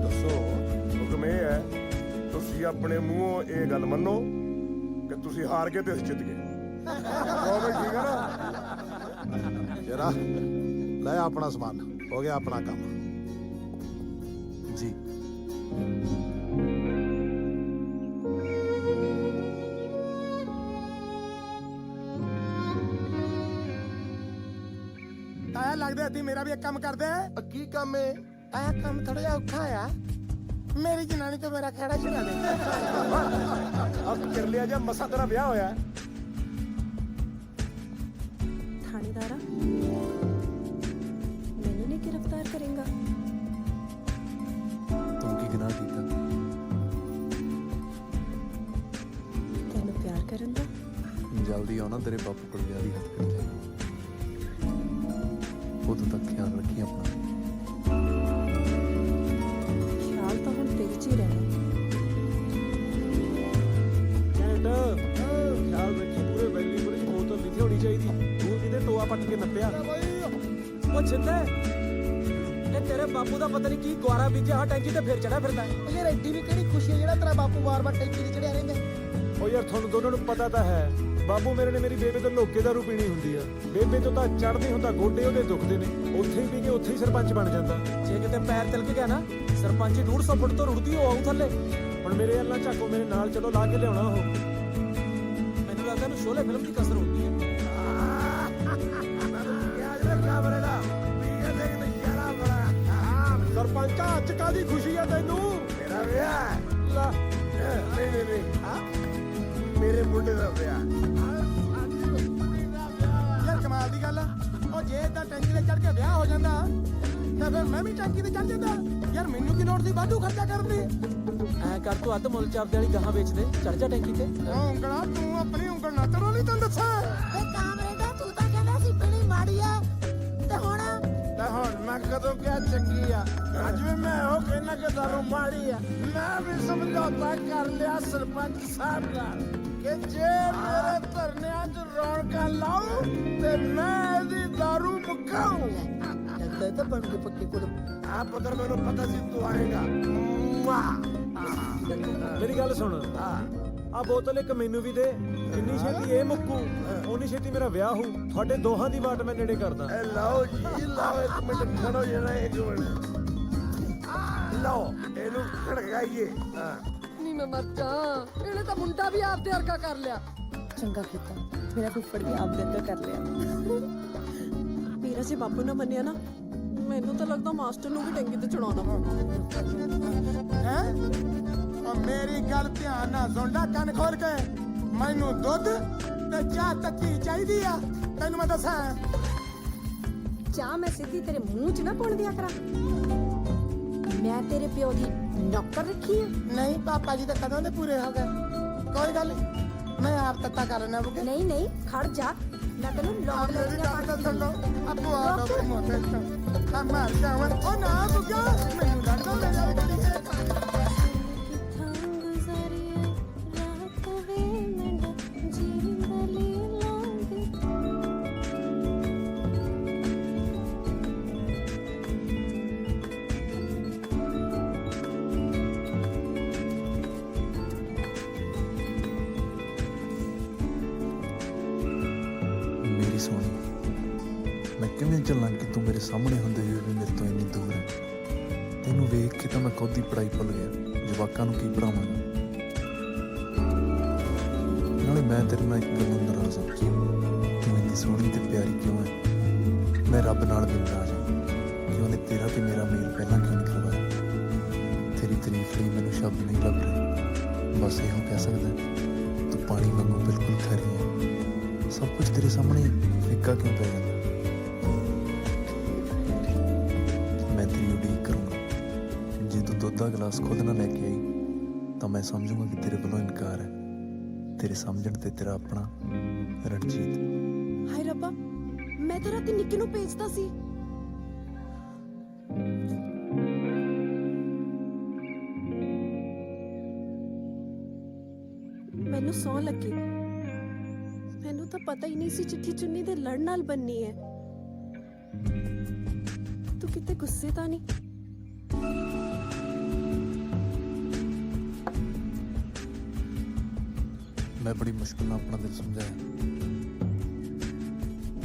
ਦੱਸੋ। ਹੁਕਮ ਇਹ ਹੈ, ਤੁਸੀਂ ਆਪਣੇ ਮੂੰਹੋਂ ਇਹ ਗੱਲ ਮੰਨੋ ਕਿ ਤੁਸੀਂ ਹਾਰ ਗਏ ਤੇ ਅਸੀਂ ਜਿੱਤ ਗਏ। ਉਹ ਵੀ ਠੀਕ ਹੈ ਨਾ? ਜਰਾ ਲੈ ਆਪਣਾ ਸਮਾਨ, ਹੋ ਗਿਆ ਆਪਣਾ ਕੰਮ ਜੀ। ਤਾਇਆ ਲੱਗਦਾ ਤੀ ਮੇਰਾ ਵੀ ਇੱਕ ਕੰਮ ਕਰਦਾ ਹੈ। ਕੀ ਕੰਮ ਹੈ? ਤਾਇਆ ਕੰਮ ਥੋੜਾ ਜਿਹਾ ਔਖਾ ਆ, ਮੇਰੀ ਜਨਾਨੀ ਤੋਂ ਮੇਰਾ ਖਹਿੜਾ ਛੁਡਾ ਦੇ। ਆਹ ਕਰ ਲਿਆ ਜਾਂ ਮਸਾ ਤੇਰਾ ਵਿਆਹ ਹੋਇਆ ਹੈ? थानेदारा मैनू नहीं गिरफ्तार करेगा? ਤੂੰ ਕੀ ਗੁਨਾਹ ਕੀਤਾ? तेनू प्यार करन दा? ਜਲਦੀ ਆਉਣਾ ਤੇਰੇ ਬਾਪੂ ਕੋਲ ਵਿਆਹ ਦੀ ਹੱਥ ਕੜੀ ਲੈ ਉਦੋਂ ਤੱਕ ਖਿਆਲ ਰੱਖੀ ਆਪਣਾ। ख्याल तो हम तेरे च ही रहना। ਐਂਡ ਖਿਆਲ ਰੱਖੀ ਪੂਰੇ ਵੈਲੀ ਪੁਰ ਚ ਬੋਤਲ ਲਿਖੀ ਹੋਣੀ ਚਾਹੀਦੀ। ਦੂਰ ਕਿਤੇ ਟੋਆ ਪੱਟ ਕੇ ਨੱਪਿਆ। ਉਹ ਛਿੰਦੇ ਇਹ ਤੇਰੇ ਬਾਪੂ ਦਾ ਪਤਾ ਨਹੀਂ ਕੀ ਗੁਆਰਾ ਬੀਜਿਆ ਹਾਂ ਟੈਂਕੀ ਤੇ ਫਿਰ ਚੜਾ ਫਿਰਦਾ। ਉਹ ਯਾਰ ਐਡੀ ਵੀ ਕਿਹੜੀ ਖੁਸ਼ੀ ਹੈ ਜਿਹੜਾ ਤੇਰਾ ਬਾਪੂ ਵਾਰ-ਵਾਰ ਟੈਂਕੀ ਤੇ ਚੜਿਆ ਰਹਿੰਦਾ। ਉਹ ਯਾਰ ਤੁਹਾਨੂੰ ਦੋਨਾਂ ਨੂੰ ਪਤਾ ਤਾਂ ਹੈ ਬਾਬੂ ਮੇਰੇ ਨੇ ਮੇਰੀ ਬੇਬੇ ਤੋਂ ਲੋਕੇ ਦਾਰੂ ਪੀਣੀ ਹੁੰਦੀ ਆ। ਬੇਬੇ ਤੋਂ ਤਾਂ ਚੜ੍ਹਦੀ ਹੁੰਦਾ, ਗੋਡੇ ਉਹਦੇ ਦੁਖਦੇ ਨੇ। ਉੱਥੇ ਹੀ ਪੀ ਕੇ ਉੱਥੇ ਹੀ ਸਰਪੰਚ ਬਣ ਜਾਂਦਾ। ਜੇ ਕਿਤੇ ਪੈਰ ਤਿਲਕ ਗਿਆ ਨਾ ਸਰਪੰਚ 150 ਫੁੱਟ ਤੋਂ ਰੁੜਦੀ ਉਹ ਆਉ ਥੱਲੇ। ਹੁਣ ਮੇਰੇ ਅੱਲਾ ਝਾਕੋ, ਮੇਰੇ ਨਾਲ ਚਲੋ, ਲਾ ਕੇ ਲਿਆਉਣਾ ਉਹ। ਮੈਨੂੰ ਲੱਗਦਾ ਇਹਨੂੰ ਸ਼ੋਲੇ ਫਿਲਮ ਦੀ ਕਸਰ ਹੁੰਦੀ ਹੈ। ਸਰਪੰਚਾ ਅੱਜ ਕਾਹਦੀ ਖੁਸ਼ੀ ਆ ਤੈਨੂੰ? ਮੇਰਾ ਵਿਆਹ ਲਾ ਨਹੀਂ ਮੇਰੇ ਮੁੰਡੇ ਦਾ ਵਿਆਹ। ਯਾਰ ਕਮਾਲ ਦੀ ਗੱਲ ਆ। ਉਹ ਜੇ ਏਦਾਂ ਟੈਂਕੀ ਤੇ ਚੜ ਕੇ ਵਿਆਹ ਹੋ ਜਾਂਦਾ ਤਾਂ ਫਿਰ ਮੈਂ ਵੀ ਟੈਂਕੀ ਤੇ ਚੜ ਜਾਂਦਾ। ਯਾਰ ਮੈਨੂੰ ਕੀ ਲੋੜ ਸੀ ਵਾਧੂ ਖਰਚਾ ਕਰਨ ਦੀ? ਐ ਕਰ ਤੂੰ ਅੱਧ ਮੁੱਲ ਚਾਪਦੇ ਵਾਲੀ ਗਾਹਾਂ ਵੇਚ ਦੇ, ਚੜ ਜਾ ਟੈਂਕੀ ਤੇ। ਉਹ ਉਂਗਲਾ ਤੂੰ ਆਪਣੀ ਉਂਗਲ ਨਾ ਤਰੋ ਨਹੀਂ ਤੈਨੂੰ ਦੱਸਾਂ। ਵੇ ਕਾਮਰੇਡਾ ਤੂੰ ਤਾਂ ਕਹਿੰਦਾ ਸੀ ਪੀਣੀ ਮਾੜੀ ਆ ਤੇ ਹੁਣ ਤਾਂ ਹੁਣ ਮੈਂ ਕਦੋਂ ਕਿਹਾ ਚੰਗੀ ਆ? ਅੱਜ ਵੀ ਮੈਂ ਉਹ ਕਹਿਣਾ ਕਿ ਦਾਰੂ ਮਾੜੀ ਆ। ਮੈਂ ਵੀ ਸਮਝੌਤਾ ਕਰ ਲਿਆ ਸਰਪੰਚ ਸਾਹਿਬ ਨਾਲ ਕਿ ਜੇ ਮੇਰੇ ਧਰਨਿਆਂ 'ਚ ਰੌਣਕਾਂ ਲਾਉ ਤੇ ਮੈਂ ਇਹਦੀ ਦਾਰੂ ਮੁਕਾਉ। ਲੱਗਦਾ ਤਾਂ ਬਣ ਕੇ ਪੱਕੇ ਕੋਲ। ਆ ਪੁੱਤਰ ਮੈਨੂੰ ਪਤਾ ਸੀ ਤੂੰ ਆਏਗਾ। ਮੇਰੀ ਗੱਲ ਸੁਣ, ਆ ਬੋਤਲ ਇੱਕ ਮੈਨੂੰ ਵੀ ਦੇ। ਜਿੰਨੀ ਛੇਤੀ ਇਹ ਮੁੱਕੂ ਉਨੀ ਛੇਤੀ ਮੇਰਾ ਵਿਆਹ ਹੋਊ। ਤੁਹਾਡੇ ਦੋਹਾਂ ਦੀ ਵਾਟ ਮੈਂ ਨੇੜੇ ਕਰਦਾ। ਇਹ ਲਓ ਜੀ ਲਓ, ਇੱਕ ਮਿੰਟ ਖੜੋ ਜਰਾ, ਇੱਕ ਮਿੰਟ ਲਓ ਇਹਨੂੰ ਖੜਕਾਈਏ। ਨਹੀਂ ਮੈਂ ਮਰ ਜਾ। ਇਹਨੇ ਤਾਂ ਮੁੰਡਾ ਵੀ ਆਪਦੇ ਵਰਗਾ ਕਰ ਲਿਆ। ਚੰਗਾ ਕੀਤਾ ਮੇਰਾ ਫੁੱਫੜ ਵੀ ਆਪ ਦੇ ਅੰਦਰ ਕਰ ਲਿਆ। ਮੇਰਾ ਜੇ ਬਾਪੂ ਨਾ ਮੰਨਿਆ ਨਾ ਮੈਨੂੰ ਤਾਂ ਲੱਗਦਾ ਮਾਸਟਰ ਨੂੰ ਵੀ ਟੈਂਕੀ ਤੇ ਚੜਾਉਣਾ ਪਊ। ਹੈ ਉਹ ਮੇਰੀ ਗੱਲ ਧਿਆਨ ਨਾਲ ਸੁਣ ਲੈ, ਕੰਨ ਖੋਲ ਕੇ। ਮੈਨੂੰ ਦੁੱਧ ਤੇ ਚਾਹ ਤੱਤੀ ਚਾਹੀਦੀ ਆ। ਤੈਨੂੰ ਮੈਂ ਦੱਸਾਂ, ਚਾਹ ਮੈਂ ਸਿੱਧੀ ਤੇਰੇ ਮੂੰਹ 'ਚ ਨਾ ਪਾਉਣ ਦਿਆ ਕਰਾਂ। ਮੈਂ ਤੇਰੇ ਪਿਓ ਦੀ ਨੌਕਰ ਰੱਖੀ ਆ? ਨਹੀਂ ਪਾਪਾ ਜੀ ਤਾਂ ਕਦੋਂ ਦੇ ਪੂਰੇ ਹੋ ਗਏ। ਕੋਈ ਗੱਲ ਨਹੀਂ, ਮੈਂ ਆਪ ਤੱਤਾ ਕਰ ਲੈਣਾ ਬੁਕੇ। ਨਹੀਂ ਨਹੀਂ ਖੜ ਜਾ, ਮੈਂ ਤੈਨੂੰ ਆਪ ਲੋਕ ਮੇਰੀ ਗੱਲ ਤਾਂ ਸੁਣ ਲਓ। ਆਪੋ ਆ ਡਾਕਟਰ ਮੋਤੇ ਆ ਮਾਰ ਜਾਵਾਂ। ਉਹ ਨਾ ਬੁਕਿਆ, ਮੈਨੂੰ ਲੱਗਦਾ ਮੇਰੇ ਨਾਲ ਗੱਡੀ ਹੈ। ਮੇਰੀ ਸੋਹਣੀ, ਮੈਂ ਕਿਵੇਂ ਚੱਲਾਂ ਕਿ ਤੂੰ ਮੇਰੇ ਸਾਹਮਣੇ ਹੁੰਦੇ ਹੋਏ ਵੀ ਮੇਰੇ ਤੋਂ ਇੰਨੀ ਦੂਰ ਹੈ। ਤੈਨੂੰ ਵੇਖ ਕੇ ਤਾਂ ਮੈਂ ਖੁਦ ਦੀ ਪੜ੍ਹਾਈ ਭੁੱਲ ਗਿਆ। ਜਵਾਕਾਂ ਨੂੰ ਕੀ ਪੜ੍ਹਾਵਾਂਗਾ? ਨਾਲੇ ਮੈਂ ਤੇਰੇ ਨਾਲ ਇੱਕ ਗੱਲੋਂ ਨਾਰਾਜ਼ ਹਾਂ। ਤੂੰ ਇੰਨੀ ਸੋਹਣੀ ਤੇ ਪਿਆਰੀ ਕਿਉਂ ਹੈ? ਮੈਂ ਰੱਬ ਨਾਲ ਵੀ ਨਾਰਾਜ਼ ਹਾਂ ਕਿ ਉਹਨੇ ਤੇਰਾ ਤੇ ਮੇਰਾ ਮੇਲ ਪਹਿਲਾਂ ਕਿਉਂ ਨਹੀਂ ਕਰਵਾਇਆ। ਤੇਰੀ ਤਾਰੀਫ ਲਈ ਮੈਨੂੰ ਸ਼ਬਦ ਨਹੀਂ ਲੱਭ ਰਹੇ। ਬਸ ਇਹੋ ਕਹਿ ਸਕਦਾ, ਤੂੰ ਪਾਣੀ ਵਾਂਗੂ ਬਿਲਕੁਲ ਖਰੀ ਹੈ। ਸਭ ਕੁਝ ਤੇਰੇ ਸਾਹਮਣੇ ਫਿੱਕਾ ਕਿਉਂ ਪੈ ਜਾਂਦਾ? ਮੈਂ ਤੇਰੀ ਉਡੀਕ ਕਰੂੰਗਾ। ਜੇ ਤੂੰ ਦੁੱਧ ਦਾ ਗਲਾਸ ਖੁਦ ਨਾ ਲੈ ਕੇ ਆਈ ਤਾਂ ਮੈਂ ਸਮਝੂੰਗਾ ਕਿ ਤੇਰੇ ਵੱਲੋਂ ਇਨਕਾਰ ਹੈ। ਤੇਰੇ ਸਮਝਣ ਤੇ ਤੇਰਾ ਆਪਣਾ ਰਣਜੀਤ। ਹਾਏ ਰੱਬਾ, ਮੈਂ ਤਾਂ ਰਾਤੀ ਨਿੱਕੀ ਨੂੰ ਭੇਜਦਾ ਸੀ। ਮੈਨੂੰ ਸੌਂ ਲੱਗੀ। ਮੈਨੂੰ ਤਾਂ ਪਤਾ ਹੀ ਨਹੀਂ ਸੀ ਚਿੱਠੀ ਚੁੰਨੀ ਦੇ ਲੜ ਨਾਲ ਬੰਨੀ ਹੈ। ਤੂੰ ਕਿਤੇ ਗੁੱਸੇ ਤਾਂ ਨਹੀਂ? ਮੈਂ ਬੜੀ ਮੁਸ਼ਕਿਲ ਨਾਲ ਆਪਣਾ ਦਿਲ ਸਮਝਾਇਆ।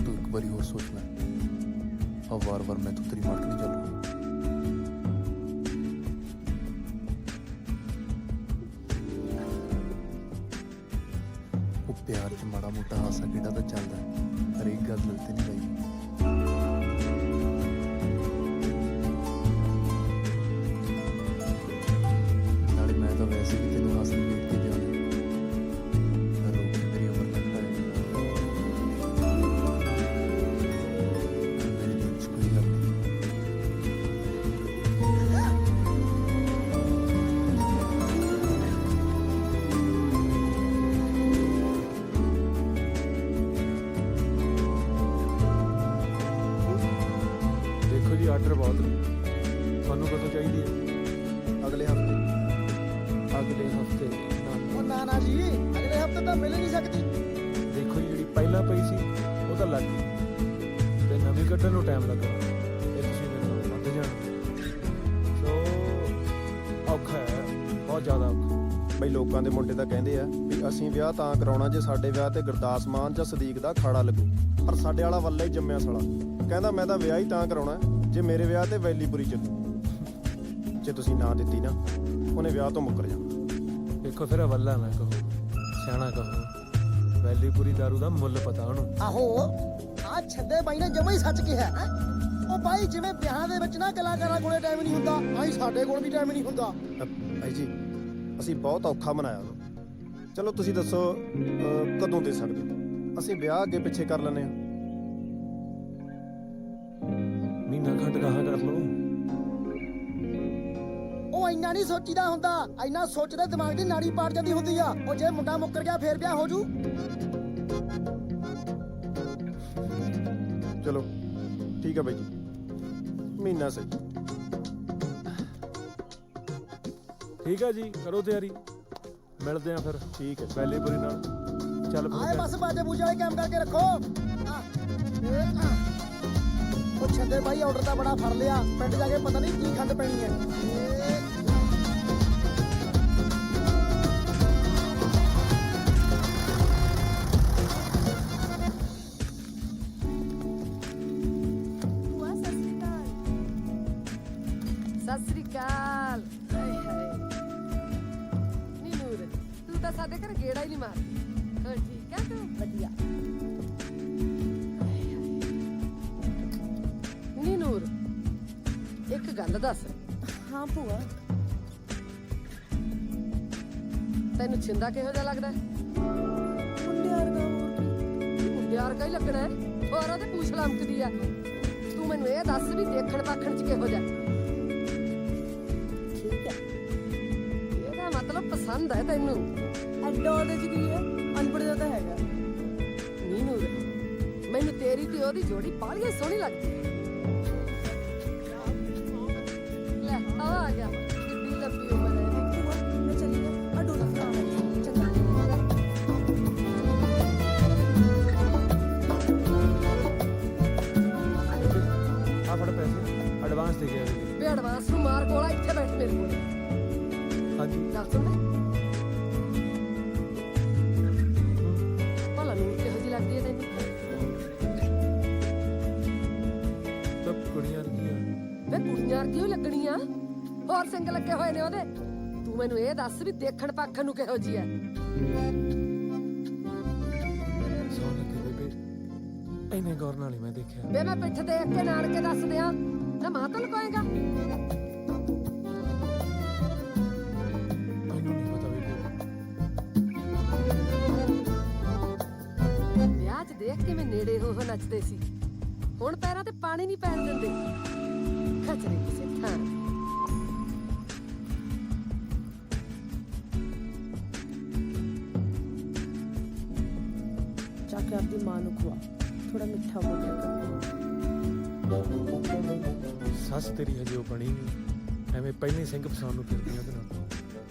ਤੂੰ ਇੱਕ ਵਾਰੀ ਹੋਰ ਸੋਚ ਲੈ। ਆ ਵਾਰ-ਵਾਰ ਮੈਂ ਤੇਰੀ ਮਾਰਕ ਨਹੀਂ ਚੱਲੂਗੀ। ਉਹ ਪਿਆਰ 'ਚ ਮਾੜਾ ਮੋਟਾ ਹਾਸਾ ਕਿਹੜਾ ਤਾਂ ਚੱਲਦਾ ਹੈ। ਹਰੇਕ ਗੱਲ ਦਿਲ ਤੇ ਨਹੀਂ ਲਾਈ। ਨਾਲੇ ਮੈਂ ਤਾਂ ਵੈਸੇ ਵੀ ਤੈਨੂੰ ਹਾਸੀ ਦੇਖ ਕੇ ਜਾਣਾ। ਰੋਕ ਕੇ ਮੇਰੀ ਉਮਰ ਲੰਘਦਾ ਹੈ। ਆਰਡਰ ਬਹੁਤ ਨੇ। ਤੁਹਾਨੂੰ ਕਦੋਂ ਚਾਹੀਦੀ ਹੈ? ਅਗਲੇ ਹਫਤੇ। ਅਗਲੇ ਹਫਤੇ? ਉਹ ਨਾ ਨਾ ਜੀ ਅਗਲੇ ਹਫਤੇ ਤਾਂ ਮਿਲ ਹੀ ਨਹੀਂ ਸਕਦੀ। ਦੇਖੋ ਜੀ, ਜਿਹੜੀ ਪਹਿਲਾਂ ਪਈ ਸੀ ਉਹ ਤਾਂ ਲੱਗ ਗਈ ਤੇ ਨਵੀਂ ਕੱਢਣ ਨੂੰ ਟਾਈਮ ਲੱਗਣਾ। ਇਹ ਤੁਸੀਂ ਮੈਨੂੰ ਵੱਧ ਜਾਣਾ, ਸੋ ਔਖਾ ਹੈ, ਬਹੁਤ ਜ਼ਿਆਦਾ ਔਖਾ। ਬਈ ਲੋਕਾਂ ਦੇ ਮੁੰਡੇ ਤਾਂ ਕਹਿੰਦੇ ਆ ਵੀ ਅਸੀਂ ਵਿਆਹ ਤਾਂ ਕਰਾਉਣਾ ਜੇ ਸਾਡੇ ਵਿਆਹ ਤੇ ਗੁਰਦਾਸ ਮਾਨ ਜਾਂ ਸਦੀਕ ਦਾ ਖਾੜਾ ਲੱਗੂ, ਪਰ ਸਾਡੇ ਵਾਲਾ ਵੱਲਾ ਹੀ ਜੰਮਿਆ ਸਾਲਾ ਕਹਿੰਦਾ ਮੈਂ ਤਾਂ ਵਿਆਹ ਹੀ ਤਾਂ ਕਰਾਉਣਾ ਜੇ ਮੇਰੇ ਵਿਆਹ ਤੇ ਵੈਲੀਪੁਰੀ ਚੱਲੂ। ਜੇ ਤੁਸੀਂ ਨਾ ਦਿੱਤੀ ਨਾ ਉਹਨੇ ਵਿਆਹ ਤੋਂ ਮੁੱਕਰ ਜਾਣਾ। ਦੇਖੋ ਫਿਰ ਵੱਲਾ ਨਾ ਕਹੋ, ਸਿਆਣਾ ਕਹੋ। ਵੈਲੀਪੁਰੀ ਦਾਰੂ ਦਾ ਮੁੱਲ ਪਤਾ ਉਹਨੂੰ। ਆਹੋ ਆ ਛੱਡੇ ਬਾਈ ਨੇ ਜਮਾ ਹੀ ਸੱਚ ਕਿਹਾ ਹੈ। ਉਹ ਬਾਈ ਜਿਵੇਂ ਵਿਆਹਾਂ ਦੇ ਵਿੱਚ ਨਾ ਕਲਾਕਾਰਾਂ ਕੋਲੇ ਟਾਈਮ ਨਹੀਂ ਹੁੰਦਾ, ਆਈ ਸਾਡੇ ਕੋਲ ਵੀ ਟਾਈਮ ਨਹੀਂ ਹੁੰਦਾ। ਭਾਈ ਜੀ ਅਸੀਂ ਬਹੁਤ ਔਖਾ ਮਨਾਇਆ ਉਹਨੂੰ। ਚਲੋ ਤੁਸੀਂ ਦੱਸੋ ਕਦੋਂ ਦੇ ਸਕਦੇ ਹੋ? ਅਸੀਂ ਵਿਆਹ ਅੱਗੇ ਪਿੱਛੇ ਕਰ ਲੈਂਦੇ ਹਾਂ। ਮਹੀਨਾ ਖੰਡ ਗਾਹਾਂ ਕਰ ਲਓ। ਉਹ ਇੰਨਾ ਨਹੀਂ ਸੋਚੀਦਾ ਹੁੰਦਾ, ਇੰਨਾ ਸੋਚਦੇ ਦਿਮਾਗ ਦੀ ਨਾੜੀ ਪਾੜ ਜਾਂਦੀ ਹੁੰਦੀ ਆ। ਉਹ ਜੇ ਮੁੰਡਾ ਮੁੱਕਰ ਗਿਆ ਫੇਰ ਵਿਆਹ ਹੋ ਜੂ। ਚਲੋ ਠੀਕ ਹੈ ਬਾਈ ਜੀ, ਮਹੀਨਾ ਸਹੀ। ਠੀਕ ਹੈ ਜੀ, ਕਰੋ ਤਿਆਰੀ, ਮਿਲਦੇ ਆ ਫਿਰ। ਠੀਕ ਹੈ ਵੈਲੀਪੁਰੀ ਨਾਲ ਚੱਲ ਆਏ ਫਿਰ। ਬਸ ਬਾਜੇ ਬੂਜੇ ਵਾਲੇ ਕੰਮ ਕਰਕੇ ਰੱਖੋ। ਉਹ ਛੱਡੇ ਬਾਈ ਆਰਡਰ ਤਾਂ ਬੜਾ ਫੜ ਲਿਆ, ਪਿੰਡ ਜਾ ਕੇ ਪਤਾ ਨਹੀਂ ਕੀ ਖੰਡ ਪੈਣੀ ਹੈ। ਸਤਿ ਸ੍ਰੀ ਅਕਾਲ। ਹਾਏ ਹਾਏ ਨੀ ਨੂਰ, ਤੂੰ ਤਾਂ ਸਾਡੇ ਘਰ ਗੇੜਾ ਹੀ ਨਹੀਂ ਮਾਰਦੀ। ਹੋਰ ਠੀਕ ਆ ਤੂੰ? ਵਧੀਆ। ਹਾਏ ਹਾਏ ਨੀ ਨੂਰ, ਇੱਕ ਗੱਲ ਦੱਸ। ਹਾਂ ਭੂਆ। ਤੈਨੂੰ ਛਿੰਦਾ ਕਿਹੋ ਜਿਹਾ ਲੱਗਦਾ? ਮੁੰਡੇ ਵਰਗਾ ਹੋਰ ਕੀ। ਮੁੰਡੇ ਵਰਗਾ ਹੀ ਲੱਗਣਾ ਹੈ। ਹੋਰ ਉਹਦੇ ਪੂਛ ਲਮਕਦੀ ਆ। ਤੂੰ ਮੈਨੂੰ ਇਹ ਦੱਸ ਵੀ ਦੇਖਣ ਪਾਖਣ ਚ ਕਿਹੋ ਜਿਹਾ? ਇਹਦਾ ਮਤਲਬ ਪਸੰਦ ਹੈ ਤੈਨੂੰ। ਐਡਾ ਉਹਦੇ ਚ ਕੀ ਹੈ, ਅਨਪੜ੍ਹ ਜਿਹਾ ਤਾਂ ਹੈਗਾ। ਨੀ ਨੂਰ, ਮੈਨੂੰ ਤੇਰੀ ਤੇ ਉਹਦੀ ਜੋੜੀ ਬਾਹਲੀ ਸੋਹਣੀ ਲੱਗਦੀ ਹੈ। ਲੈ ਆ ਗਿਆ, ਕਿੱਡੀ ਲੰਬੀ ਉਮਰ ਹੈ ਇਹਦੀ। ਭੂਆ ਮੈਂ ਚੱਲੀ ਆ, ਆ ਡੋਲਾ ਫੜਾ ਚੰਗਾ। ਆ ਫੜ ਪੈਸੇ, ਐਡਵਾਂਸ ਦੇ ਗਿਆ ਜੀ। ਵੇ ਐਡਵਾਂਸ ਨੂੰ ਮਾਰ ਕੋਲਾ, ਇੱਥੇ ਬੈਠ ਮੇਰੇ ਕੋਲ। ਹਾਂਜੀ ਗੱਲ ਸੁਣ ਲੈ, ਭਲਾ ਨੂਰ ਕਿਹੋ ਜਿਹੀ ਲੱਗਦੀ ਹੈ ਤੈਨੂੰ? ਸਭ ਕੁੜੀਆਂ ਵਰਗੀਆਂ। ਵੇ ਕੁੜੀਆਂ ਵਰਗੀ ਹੀ ਲੱਗਣੀ ਆ, ਹੋਰ ਸਿੰਗ ਲੱਗੇ ਹੋਏ ਨੇ ਉਹਦੇ। ਤੂੰ ਮੈਨੂੰ ਇਹ ਦੱਸ ਵੀ ਦੇਖਣ ਪਾਖਣ ਨੂੰ ਕਿਹੋ ਜਿਹੀ ਹੈ? ਸੋਹਣੀ ਕਿ ਬੇਬੇ, ਇੰਨੇ ਗੌਰ ਨਾਲ ਹੀ ਮੈਂ ਦੇਖਿਆ। ਵੇ ਮੈਂ ਪਿੱਠ ਦੇਖ ਕੇ ਨਾਨਕੇ ਦੱਸ ਦਿਆਂ ਨਾ, ਮਾਂ ਤਾਂ ਲੁਕਾਏਗਾ? ਮੈਨੂੰ ਨਹੀਂ ਪਤਾ ਬੇਬੇ। ਵਿਆਹ 'ਚ ਦੇਖ ਕੇ ਮੈਂ ਨੇੜੇ ਹੋ ਨੱਚਦੇ ਸੀ, ਹੁਣ ਪੈਰਾਂ ਤੇ ਪਾਣੀ ਨਹੀਂ ਪੈਣ ਦਿੰਦੇ। ਖਚਰੇ ਕਿਸੇ ਥਾਂ। ਜਾ ਕੇ ਆਪਦੀ ਮਾਂ ਨੂੰ ਖਵਾ, ਥੋੜਾ ਮਿੱਠਾ ਬੋਲਿਆ ਕਰ। ਸੱਸ ਤੇਰੀ ਹਜੇ ਉਹ ਬਣੀ ਨਹੀਂ, ਐਵੇਂ ਪਹਿਲੇ ਸਿੰਘ ਫਸਾਉਣ ਨੂੰ ਫਿਰਦੀ ਆ ਉਹਦੇ ਨਾਲ।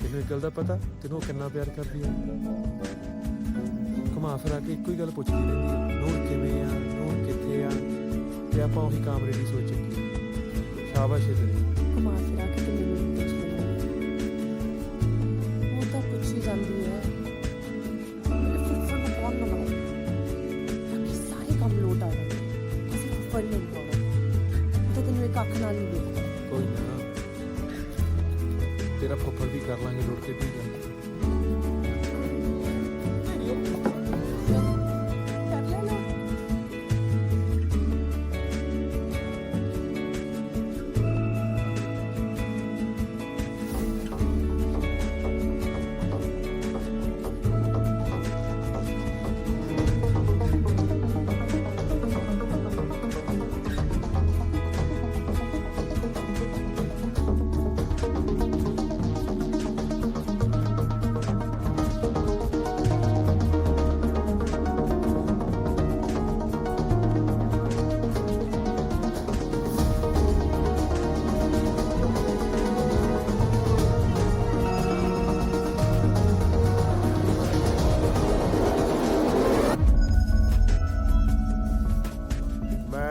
ਤੈਨੂੰ ਇੱਕ ਗੱਲ ਦਾ ਪਤਾ, ਤੈਨੂੰ ਉਹ ਕਿੰਨਾ ਪਿਆਰ ਕਰਦੀ ਆ। ਘੁਮਾ ਫਿਰਾ ਕੇ ਇੱਕੋ ਹੀ ਗੱਲ ਪੁੱਛਦੀ ਰਹਿੰਦੀ ਆ, ਨੂਰ ਕਿਵੇਂ ਆ, ਨੂਰ ਕਿੱਥੇ ਆ, ਤੇ ਆਪਾਂ ਉਹੀ ਕਾਮਰੇ ਦੀ ਸੋਚ ਚੱਕੀ। ਸ਼ਾਬਾਸ਼ ਏ ਤੇਰੀ। ਘੁਮਾ ਫਿਰਾ ਕੇ ਤੇ ਮੈਨੂੰ ਵੀ ਪੁੱਛ ਲੈਂਦੀ ਹੈ। ਉਹ ਤਾਂ ਪੁੱਛੀ ਜਾਂਦੀ ਹੈ, ਮੇਰੇ ਫੁੱਫੜ ਨੂੰ ਕੌਣ ਬਣਾਉ? ਬਾਕੀ ਸਾਰੇ ਕੰਮ ਲੋਟ ਆ ਜਾਂਦੇ, ਅਸੀਂ ਫੁੱਫੜ ਨਹੀਂ ਪਾਉਣਾ। ਉਹ ਤਾਂ ਤੈਨੂੰ ਇੱਕ ਅੱਖ ਨਾਲ ਨਹੀਂ ਦੇਖਦਾ। ਕੋਈ ਨਾ, ਤੇਰਾ ਫੁੱਫੜ ਵੀ ਕਰ ਲਾਂਗੇ ਲੋੜ ਤੇ ਵੀ ਗੱਲ। ਕਰ ਲੈ ਲੋ।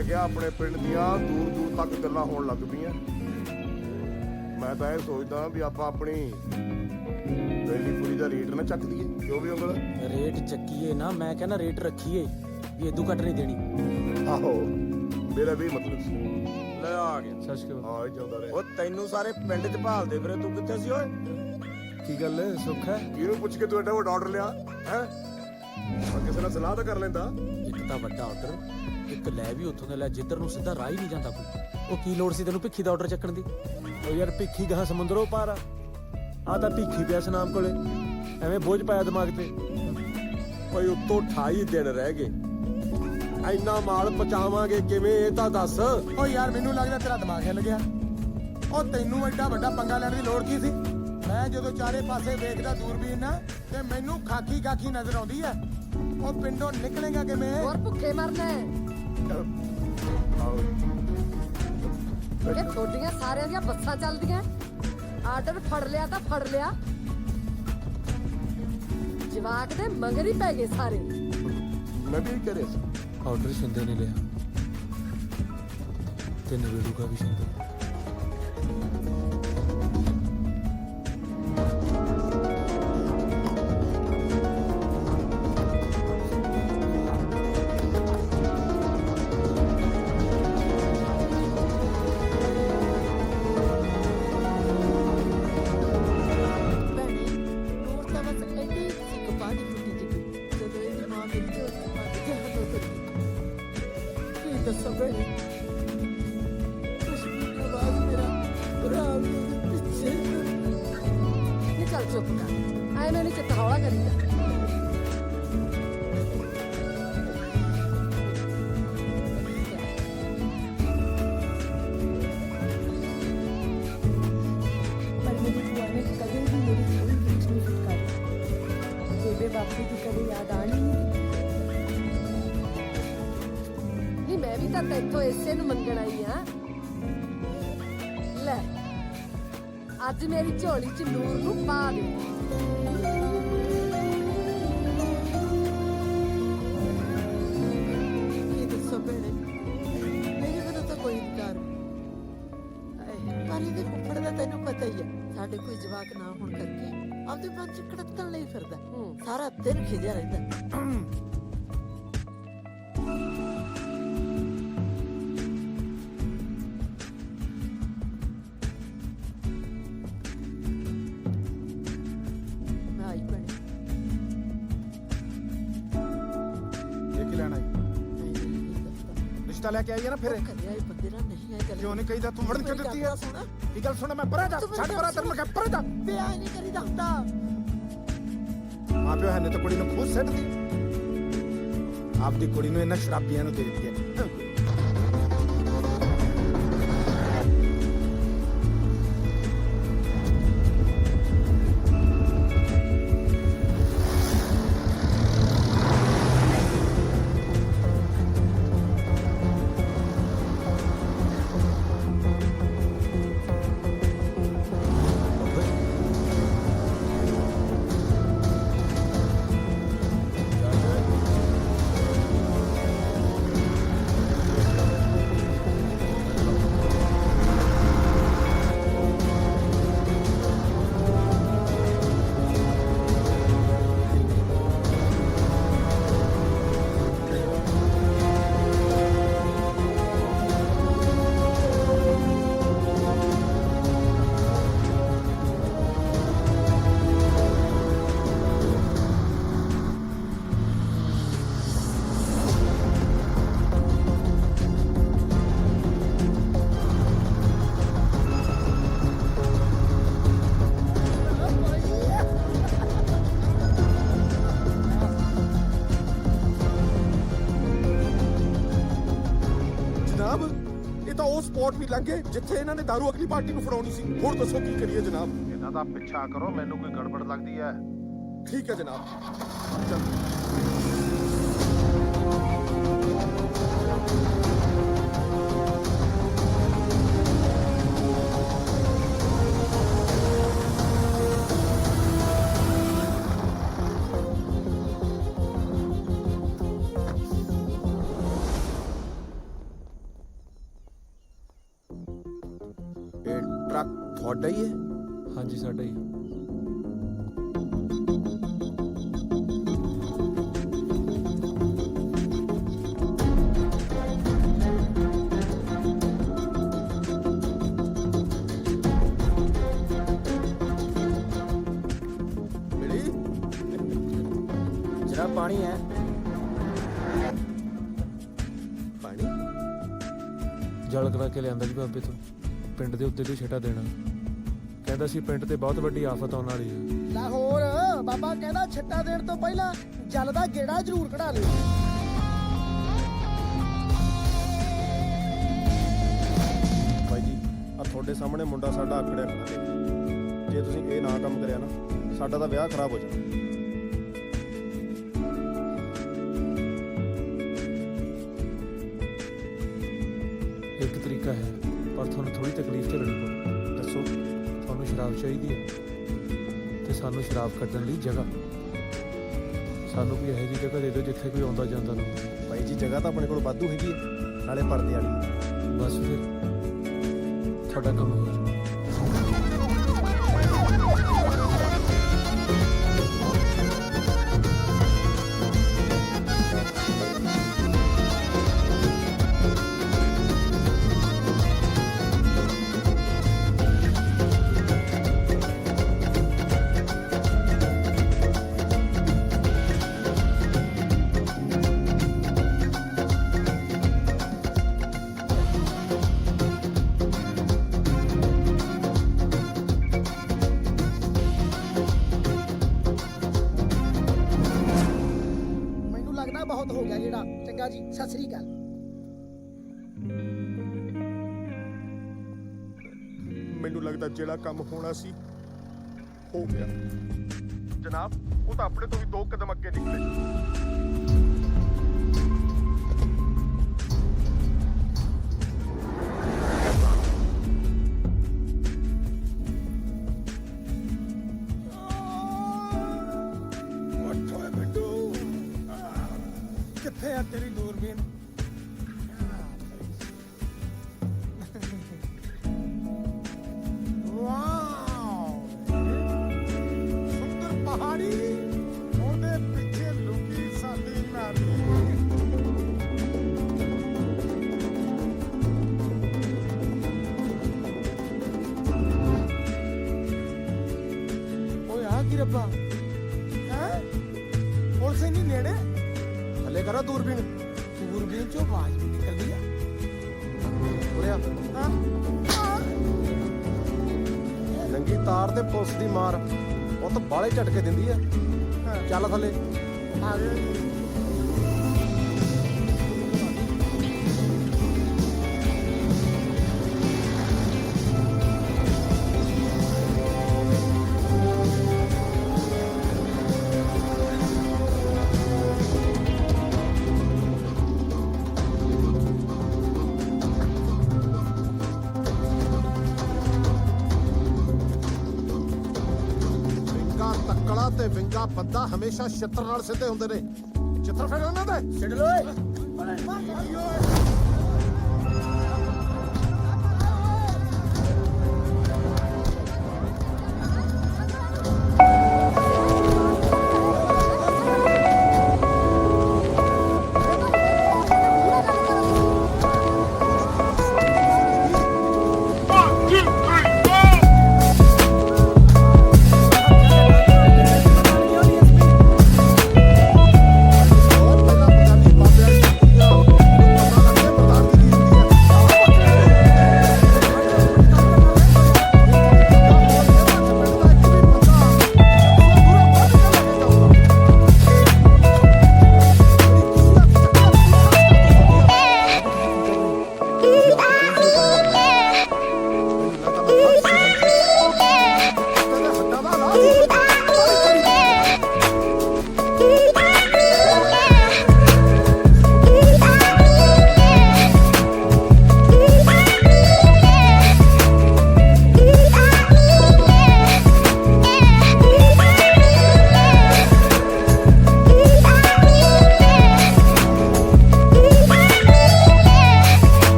ਮੈਂ ਕਿਹਾ ਆਪਣੇ ਪਿੰਡ ਦੀਆਂ ਦੂਰ ਦੂਰ ਤੱਕ ਗੱਲਾਂ ਹੋਣ ਲੱਗ ਪਈਆਂ। ਮੈਂ ਤਾਂ ਇਹ ਸੋਚਦਾ ਵੀ ਆਪਾਂ ਆਪਣੀ ਵੈਲੀਪੁਰੀ ਦਾ ਰੇਟ ਨਾ ਚੱਕ ਲਈਏ, ਕਿਉਂ ਵੀ ਉਂਗਲ? ਰੇਟ ਚੱਕੀਏ ਨਾ, ਮੈਂ ਕਹਿੰਦਾ ਰੇਟ ਰੱਖੀਏ ਵੀ ਇਦੋਂ ਘੱਟ ਨਹੀਂ ਦੇਣੀ। ਆਹੋ, ਮੇਰਾ ਵੀ ਮਤਲਬ ਸੀ। ਲੈ ਆ ਗਿਆ। ਸੱਚ ਕਿਉਂ? ਆ ਹੀ ਜਾਂਦਾ ਰਿਹਾ। ਉਹ ਤੈਨੂੰ ਸਾਰੇ ਪਿੰਡ 'ਚ ਭਾਲਦੇ ਫਿਰੇ, ਤੂੰ ਕਿੱਥੇ ਸੀ ਓਏ? ਕੀ ਗੱਲ ਸੁੱਖ ਹੈ? ਕਿਹਨੂੰ ਪੁੱਛ ਕੇ ਤੂੰ ਐਡਾ ਵੱਡਾ ਆਰਡਰ ਲਿਆ ਹੈ? ਕਿਸੇ ਨਾਲ ਸਲਾਹ ਤਾਂ ਕਰ ਲੈਂਦਾ। ਇੱਕ ਤਾਂ ਵੱਡਾ ਆਰਡਰ, ਇੱਕ ਲੈ ਵੀ ਉੱਥੋਂ ਦਾ ਲੈ ਜਿੱਧਰ ਨੂੰ ਸਿੱਧਾ ਰਾਹ ਹੀ ਨਹੀਂ ਜਾਂਦਾ ਕੋਈ। ਉਹ ਕੀ ਲੋੜ ਸੀ ਤੈਨੂੰ ਭਿੱਖੀ ਦਾ ਆਰਡਰ ਚੱਕਣ ਦੀ? ਉਹ ਯਾਰ ਭਿੱਖੀ ਗਾਹਾਂ ਸਮੁੰਦਰੋਂ ਪਾਰ ਆ ਤਾਂ ਭਿੱਖੀ ਪਿਆ ਸਨਾਮ ਕੋਲੇ, ਐਵੇਂ ਬੋਝ ਪਾਇਆ ਦਿਮਾਗ ਤੇ। ਓਏ ਉੱਤੋਂ 28 ਦਿਨ ਰਹਿ ਗਏ, ਇੰਨਾ ਮਾਲ ਪਚਾਵਾਂਗੇ ਕਿਵੇਂ ਇਹ ਤਾਂ ਦੱਸ। ਓ ਯਾਰ ਮੈਨੂੰ ਲੱਗਦਾ ਤੇਰਾ ਦਿਮਾਗ ਹਿੱਲ ਗਿਆ। ਉਹ ਤੈਨੂੰ ਐਡਾ ਵੱਡਾ ਪੰਗਾ ਲੈਣ ਦੀ ਲੋੜ ਕੀ ਸੀ? ਮੈਂ ਜਦੋਂ ਚਾਰੇ ਪਾਸੇ ਵੇਖਦਾ ਦੂਰਬੀਨ ਨਾਲ ਤੇ ਮੈਨੂੰ ਖਾਕੀ ਖਾਕੀ ਨਜ਼ਰ ਆਉਂਦੀ ਆ। ਉਹ ਪਿੰਡੋਂ ਨਿਕਲੇਗਾ ਕਿਵੇਂ? ਹੋਰ ਭੁੱਖੇ ਮਰਨਾ ਹੈ। ਇਹ ਤੁਹਾਡੀਆਂ ਸਾਰਿਆਂ ਦੀਆਂ ਬੱਸਾਂ ਚੱਲਦੀਆਂ, ਆਰਡਰ ਫੜ ਲਿਆ ਤਾਂ ਫੜ ਲਿਆ। ਜਵਾਕ ਦੇ ਮਗਰ ਹੀ ਪੈ ਗਏ ਸਾਰੇ। ਮੈਂ ਵੀ ਕਰਿਆ ਸੀ। ਆਰਡਰ ਸ਼ਿੰਦੇ ਨੇ ਲਿਆ ਤੇ ਨਵੇੜੂਗਾ ਵੀ ਸ਼ਿੰਦੇ। ਭੈਣੇ ਨੂਰ ਤਾਂ ਬਸ ਐਡੀ ਸੀ ਕਪਾਹ ਦੀ ਫੁੱਟੀ ਜਿਹੀ, ਜਦੋਂ ਇਹਦੀ ਮਾਂ ਮੇਰੀ ਝੋਲੀ ਚ ਪਾ ਕੇ ਜਹਾਜ਼ ਉਤਰ ਗਈ। ਕੀ ਦੱਸਾਂ ਭੈਣੇ, ਕਸ਼ਮੀਰ ਦਾ ਬਾਅਦ ਮੇਰਾ ਰਾਮ ਨੂੰ ਪਿੱਛੇ ਨਹੀਂ ਚੱਲ ਚੁੱਪ ਕਰ, ਐਵੇਂ ਨਹੀਂ ਚਿੱਤ ਹੌਲਾ ਕਰੀਦਾ। पर मेरी बुआ ने कभी भी मेरी कोई बीच नहीं फिटकारी। बेबे बापू की कभी याद आनी नहीं। ਨਹੀਂ ਮੈਂ ਵੀ ਤਾਂ ਤੈਥੋਂ ਇਸੇ ਨੂੰ ਮੰਗਣ ਆਈ ਆ। ਲੈ ਅੱਜ ਮੇਰੀ ਝੋਲੀ 'ਚ ਨੂਰ ਨੂੰ ਪਾ ਦੇ। ਕੀ ਦੱਸਾਂ ਭੈਣੇ, ਮੇਰੇ ਵੱਲੋਂ ਤਾਂ ਕੋਈ ਇਨਕਾਰ ਨਹੀਂ। ਪਰ ਇਹਦੇ ਫੁੱਫੜ ਦਾ ਤੈਨੂੰ ਪਤਾ ਹੀ ਹੈ, ਸਾਡੇ ਕੋਈ ਜਵਾਕ ਨਾ ਹੋਣ ਕਰਕੇ ਆਪਦੇ ਮਨ ਚ ਕੜਕਣ ਲਈ ਫਿਰਦਾ, ਸਾਰਾ ਦਿਨ ਖਿਜਿਆ ਰਹਿੰਦਾ। ਮੈਂ ਆਈ ਭੈਣੇ, ਇਹ ਕੀ ਲੈਣਾ ਹੈ? ਨਹੀਂ ਦੱਸਦਾ ਰਿਸ਼ਤਾ ਲੈ ਕੇ ਆਈ ਹੈ ਨਾ ਫਿਰ ਇਹ? ਕਰਿਆ ਇਹ ਬੰਦੇ ਨਾਲ ਨਹੀਂ ਆਈ ਗੱਲ। ਕਿਉਂ ਨਹੀਂ ਕਹੀਦਾ? ਤੂੰ ਵੜਨ ਕਿਉਂ ਦਿੱਤੀ ਹੈ? ਸੁਣ, ਕੀ ਗੱਲ ਸੁਣ, ਮੈਂ ਪਰਾਂ ਜਾ, ਛੱਡ ਪਰਾਂ, ਤੈਨੂੰ ਮੈਂ ਕਿਹਾ ਪਰਾਂ ਜਾ। ਵਿਆਹ ਨਹੀਂ ਕਰੀਦਾ ਹੁੰਦਾ। ਮਾਂ ਪਿਓ ਹੈ ਨੇ ਤਾਂ ਕੁੜੀ ਨੂੰ ਖੁਦ ਸੱਟਦੀ। ਆਪਦੀ ਕੁੜੀ ਨੂੰ ਇਹਨਾਂ ਸ਼ਰਾਬੀਆਂ ਨੂੰ ਦੇ ਦਿੱਤੀ ਹੈ। ਉਹ ਸਪੌਟ ਵੀ ਲੰਘੇ ਜਿੱਥੇ ਇਹਨਾਂ ਨੇ ਦਾਰੂ ਅਗਲੀ ਪਾਰਟੀ ਨੂੰ ਫੜਾਉਣੀ ਸੀ। ਹੁਣ ਦੱਸੋ ਕੀ ਕਰੀਏ ਜਨਾਬ? ਇਹਨਾਂ ਦਾ ਪਿੱਛਾ ਕਰੋ, ਮੈਨੂੰ ਕੋਈ ਗੜਬੜ ਲੱਗਦੀ ਹੈ। ਠੀਕ ਹੈ ਜਨਾਬ। ਚੱਲ ਤੁਹਾਡਾ ਹੀ ਹੈ? ਹਾਂਜੀ ਸਾਡਾ ਹੀ। ਮਿਲੀ ਜਰਾ ਪਾਣੀ ਹੈ। ਪਾਣੀ ਜਲ ਕਰਾ ਕੇ ਲਿਆਂਦਾ ਜੀ ਬਾਬੇ ਤੋਂ, ਪਿੰਡ ਦੇ ਉੱਤੇ ਤੋਂ ਛਟਾ ਦੇਣਾ। ਕਹਿੰਦਾ ਸੀ ਪਿੰਡ ਤੇ ਬਹੁਤ ਵੱਡੀ ਆਫਤ ਆਉਣ ਵਾਲੀ ਹੈ। ਲਾਹੌਰ ਬਾਬਾ ਕਹਿੰਦਾ ਛੱਟਾ ਦੇਣ ਤੋਂ ਪਹਿਲਾਂ ਜਲ ਦਾ ਗੇੜਾ ਜ਼ਰੂਰ ਕਢਾ ਲਿਓ। ਬਾਈ ਜੀ ਆ ਤੁਹਾਡੇ ਸਾਹਮਣੇ ਮੁੰਡਾ ਸਾਡਾ ਆਕੜਿਆ ਖੜਾ ਹੈ। ਜੇ ਤੁਸੀਂ ਇਹ ਨਾ ਕੰਮ ਕਰਿਆ ਨਾ ਸਾਡਾ ਤਾਂ ਵਿਆਹ ਖਰਾਬ ਹੋ ਜਾਣਾ। ਇੱਕ ਤਰੀਕਾ ਹੈ, ਪਰ ਤੁਹਾਨੂੰ ਥੋੜੀ ਤਕਲੀਫ ਝੱਲਣੀ ਪਊ। ਦੱਸੋ, ਤੁਹਾਨੂੰ ਸ਼ਰਾਬ ਚਾਹੀਦੀ ਹੈ ਤੇ ਸਾਨੂੰ ਸ਼ਰਾਬ ਕੱਢਣ ਲਈ ਜਗ੍ਹਾ। ਸਾਨੂੰ ਵੀ ਇਹੋ ਜਿਹੀ ਜਗ੍ਹਾ ਦੇ ਦਿਓ ਜਿੱਥੇ ਕੋਈ ਆਉਂਦਾ ਜਾਂਦਾ ਨਾ ਹੋਵੇ। ਬਾਈ ਜੀ ਜਗ੍ਹਾ ਤਾਂ ਆਪਣੇ ਕੋਲ ਵਾਧੂ ਹੈਗੀ ਹੈ, ਨਾਲੇ ਪਰਦੇ ਵਾਲੀ। ਬਸ ਫਿਰ ਤੁਹਾਡਾ ਕੰਮ ਹੋ ਜਾਊ। ਮੈਨੂੰ ਲੱਗਦਾ ਬਹੁਤ ਹੋ ਗਿਆ ਜਿਹੜਾ। ਚੰਗਾ ਜੀ, ਸਤਿ ਸ੍ਰੀ ਅਕਾਲ। ਮੈਨੂੰ ਲੱਗਦਾ ਜਿਹੜਾ ਕੰਮ ਹੋਣਾ ਸੀ ਹੋ ਗਿਆ। ਜਨਾਬ ਉਹ ਤਾਂ ਆਪਣੇ ਤੋਂ ਵੀ 2 ਕਦਮ ਅੱਗੇ ਨਿਕਲੇ। ਉੱਠ ਓਏ ਬਿੱਟੂ, ਕਿੱਥੇ ਆ ਤੇਰੀ ਦੂਰਬੀਨ? ਵਾਓ, ਸੁੰਦਰ ਪਹਾੜੀ, ਉਹਦੇ ਪਿੱਛੇ ਲੁਕੀ ਸਾਡੀ ਨਾਰੀ। ਓਏ ਆ ਕੀ ਰੱਬਾ ਹੈ? ਪੁਲਿਸ ਨਹੀਂ ਨੇੜੇ? ਥੱਲੇ ਕਰੋ ਦੂਰਬੀਨ। ਦੂਰਬੀਨ ਚੋਂ ਆਵਾਜ਼ ਵੀ ਨਿਕਲਦੀ ਆ। ਉਰਿਆ ਹਾਂ? ਨੰਗੀ ਤਾਰ ਤੇ ਪੁਲਿਸ ਦੀ ਮਾਰ ਉਹ ਤਾਂ ਬਾਲੇ ਝਟਕੇ ਦਿੰਦੀ ਆ। ਚੱਲ ਥੱਲੇ। ਆ ਗਏ ਜੀ। ਵਿੰਗਾ ਤੱਕੜਾ ਤੇ ਵਿੰਗਾ ਬੰਦਾ ਹਮੇਸ਼ਾ ਛਿੱਤਰ ਨਾਲ ਸਿੱਧੇ ਹੁੰਦੇ ਨੇ। ਛਿੱਤਰ ਫਿਰ ਉਹਨਾਂ ਦੇ ਛੱਡ ਲੋ ਓਏ। ਬਹੁਤ ਪਹਿਲਾਂ ਪੰਜਾਬੀ ਬਾਬਿਆਂ ਦੀ ਚੀਜ਼ਾਂ ਮੈਨੂੰ ਪਤਾ ਲੱਗੇ